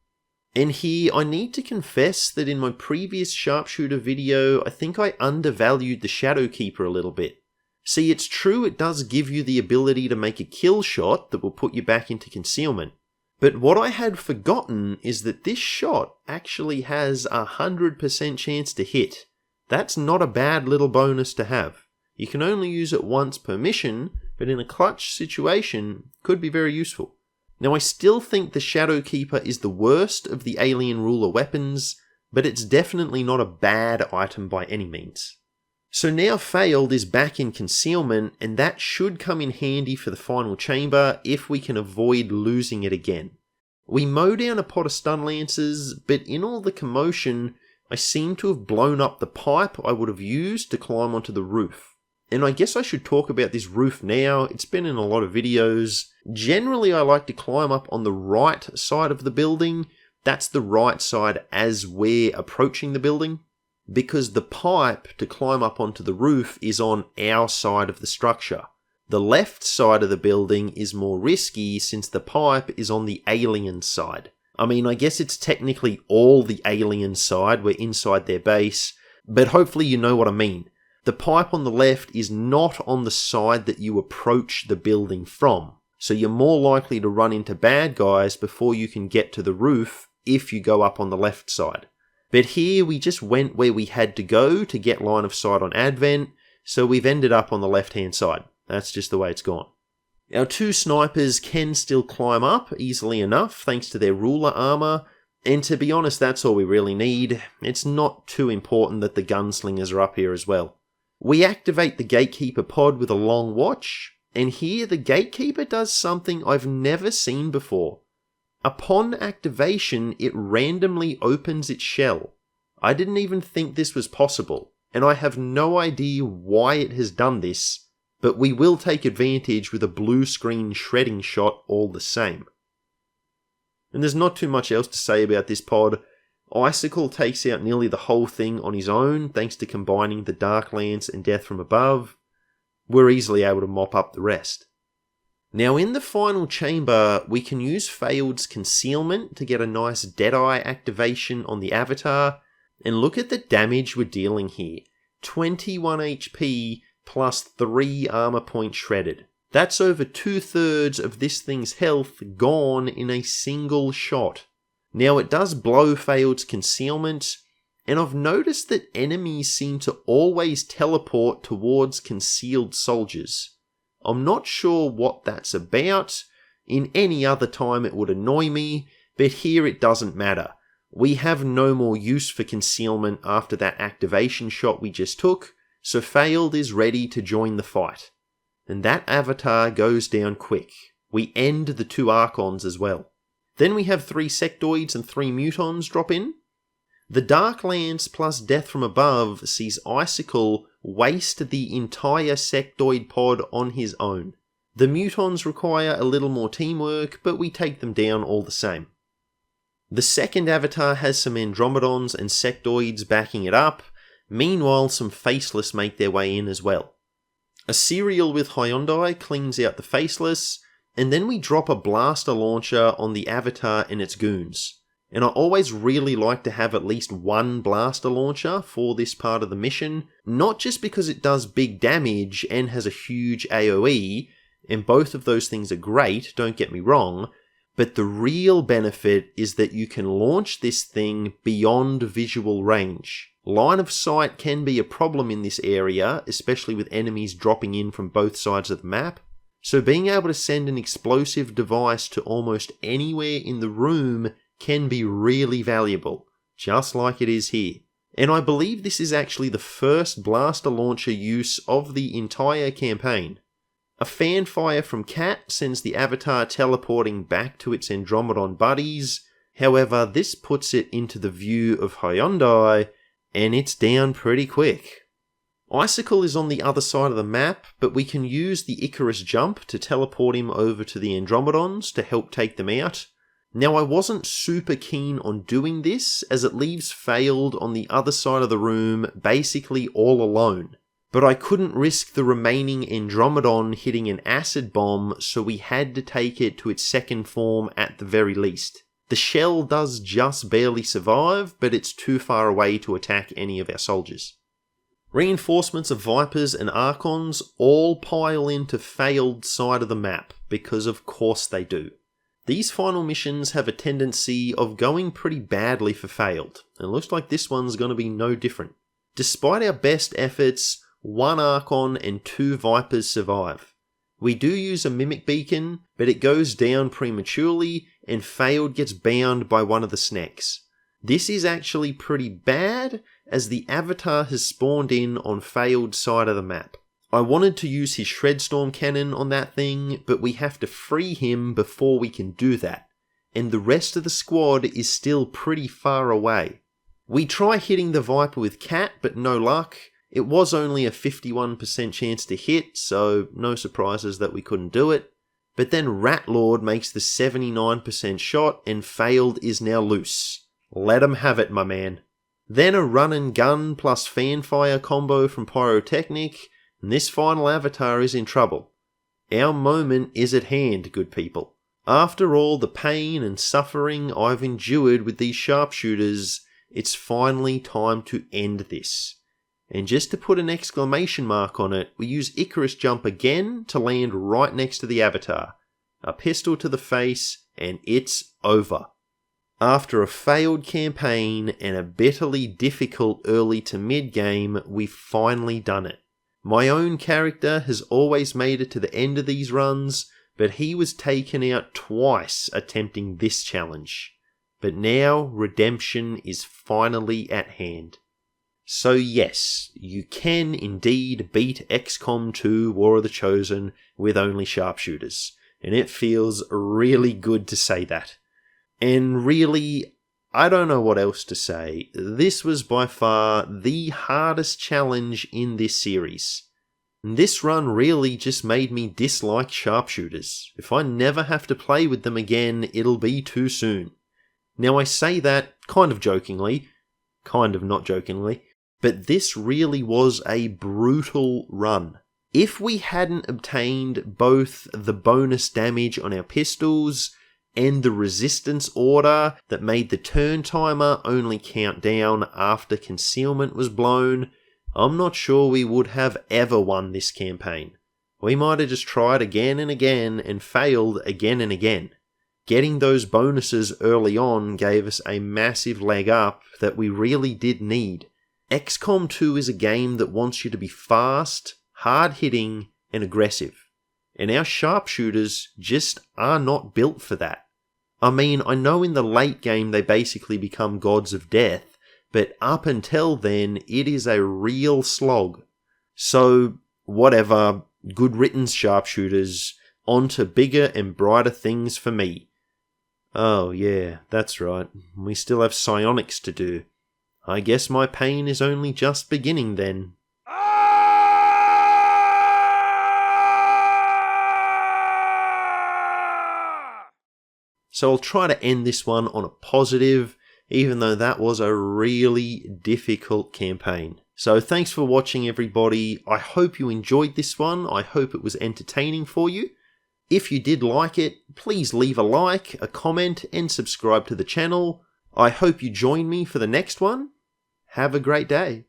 And here, I need to confess that in my previous Sharpshooter video, I think I undervalued the Shadowkeeper a little bit. See, it's true it does give you the ability to make a kill shot that will put you back into concealment. But what I had forgotten is that this shot actually has a 100% chance to hit. That's not a bad little bonus to have. You can only use it once per mission, but in a clutch situation, could be very useful. Now I still think the Shadowkeeper is the worst of the Alien Ruler weapons, but it's definitely not a bad item by any means. So now Failed is back in concealment, and that should come in handy for the final chamber if we can avoid losing it again. We mow down a pot of stun lances, but in all the commotion, I seem to have blown up the pipe I would have used to climb onto the roof. And I guess I should talk about this roof now, it's been in a lot of videos. Generally I like to climb up on the right side of the building, that's the right side as we're approaching the building, because the pipe to climb up onto the roof is on our side of the structure. The left side of the building is more risky since the pipe is on the alien side. I mean, I guess it's technically all the alien side, we're inside their base, but hopefully you know what I mean. The pipe on the left is not on the side that you approach the building from, so you're more likely to run into bad guys before you can get to the roof if you go up on the left side. But here we just went where we had to go to get line of sight on Advent, so we've ended up on the left hand side. That's just the way it's gone. Our 2 snipers can still climb up easily enough thanks to their ruler armor, and to be honest that's all we really need. It's not too important that the gunslingers are up here as well. We activate the Gatekeeper pod with a long watch, and here the Gatekeeper does something I've never seen before. Upon activation, it randomly opens its shell. I didn't even think this was possible, and I have no idea why it has done this, but we will take advantage with a blue screen shredding shot all the same. And there's not too much else to say about this pod. Icicle takes out nearly the whole thing on his own thanks to combining the Dark Lance and Death from Above. We're easily able to mop up the rest. Now in the final chamber, we can use Failed's concealment to get a nice Deadeye activation on the avatar, and look at the damage we're dealing here. 21 HP plus 3 armor points shredded. That's over 2/3 of this thing's health gone in a single shot. Now it does blow Failed's concealment, and I've noticed that enemies seem to always teleport towards concealed soldiers. I'm not sure what that's about. In any other time it would annoy me, but here it doesn't matter. We have no more use for concealment after that activation shot we just took, so Failed is ready to join the fight. And that avatar goes down quick. We end the 2 Archons as well. Then we have 3 Sectoids and 3 Mutons drop in. The Dark Lance plus Death from Above sees Icicle waste the entire Sectoid pod on his own. The Mutons require a little more teamwork, but we take them down all the same. The second avatar has some Andromedons and Sectoids backing it up, meanwhile some Faceless make their way in as well. A Serial with Hyundai cleans out the Faceless, and then we drop a blaster launcher on the avatar and its goons. And I always really like to have at least 1 blaster launcher for this part of the mission, not just because it does big damage and has a huge AoE, and both of those things are great, don't get me wrong, but the real benefit is that you can launch this thing beyond visual range. Line of sight can be a problem in this area, especially with enemies dropping in from both sides of the map, so being able to send an explosive device to almost anywhere in the room can be really valuable, just like it is here. And I believe this is actually the first blaster launcher use of the entire campaign. A fanfire from Cat sends the avatar teleporting back to its Andromedon buddies, however this puts it into the view of Hyundai, and it's down pretty quick. Icicle is on the other side of the map, but we can use the Icarus jump to teleport him over to the Andromedons to help take them out. Now I wasn't super keen on doing this, as it leaves Failed on the other side of the room basically all alone. But I couldn't risk the remaining Andromedon hitting an acid bomb, so we had to take it to its second form at the very least. The shell does just barely survive, but it's too far away to attack any of our soldiers. Reinforcements of Vipers and Archons all pile into Failed's side of the map, because of course they do. These final missions have a tendency of going pretty badly for Failed, and it looks like this one's going to be no different. Despite our best efforts, 1 Archon and 2 Vipers survive. We do use a Mimic Beacon, but it goes down prematurely, and Failed gets bound by one of the snacks. This is actually pretty bad, as the Avatar has spawned in on Failed's side of the map. I wanted to use his Shredstorm cannon on that thing, but we have to free him before we can do that, and the rest of the squad is still pretty far away. We try hitting the Viper with Cat, but no luck. It was only a 51% chance to hit, so no surprises that we couldn't do it. But then Ratlord makes the 79% shot, and Failed is now loose. Let him have it, my man. Then a run and gun plus fanfire combo from Pyrotechnic, and this final avatar is in trouble. Our moment is at hand, good people. After all the pain and suffering I've endured with these sharpshooters, it's finally time to end this. And just to put an exclamation mark on it, we use Icarus jump again to land right next to the avatar. A pistol to the face, and it's over. After a failed campaign and a bitterly difficult early to mid game, we've finally done it. My own character has always made it to the end of these runs, but he was taken out twice attempting this challenge. But now redemption is finally at hand. So yes, you can indeed beat XCOM 2 War of the Chosen with only sharpshooters, and it feels really good to say that. And really, I don't know what else to say. This was by far the hardest challenge in this series. This run really just made me dislike sharpshooters. If I never have to play with them again, it'll be too soon. Now I say that kind of jokingly, kind of not jokingly, but this really was a brutal run. If we hadn't obtained both the bonus damage on our pistols and the resistance order that made the turn timer only count down after concealment was blown, I'm not sure we would have ever won this campaign. We might have just tried again and again and failed again and again. Getting those bonuses early on gave us a massive leg up that we really did need. XCOM 2 is a game that wants you to be fast, hard-hitting, and aggressive. And our sharpshooters just are not built for that. I mean, I know in the late game they basically become gods of death, but up until then, it is a real slog. So, whatever, good riddance sharpshooters, on to bigger and brighter things for me. Oh yeah, that's right, we still have psionics to do. I guess my pain is only just beginning then. So I'll try to end this one on a positive, even though that was a really difficult campaign. So thanks for watching everybody. I hope you enjoyed this one. I hope it was entertaining for you. If you did like it, please leave a like, a comment, and subscribe to the channel. I hope you join me for the next one. Have a great day.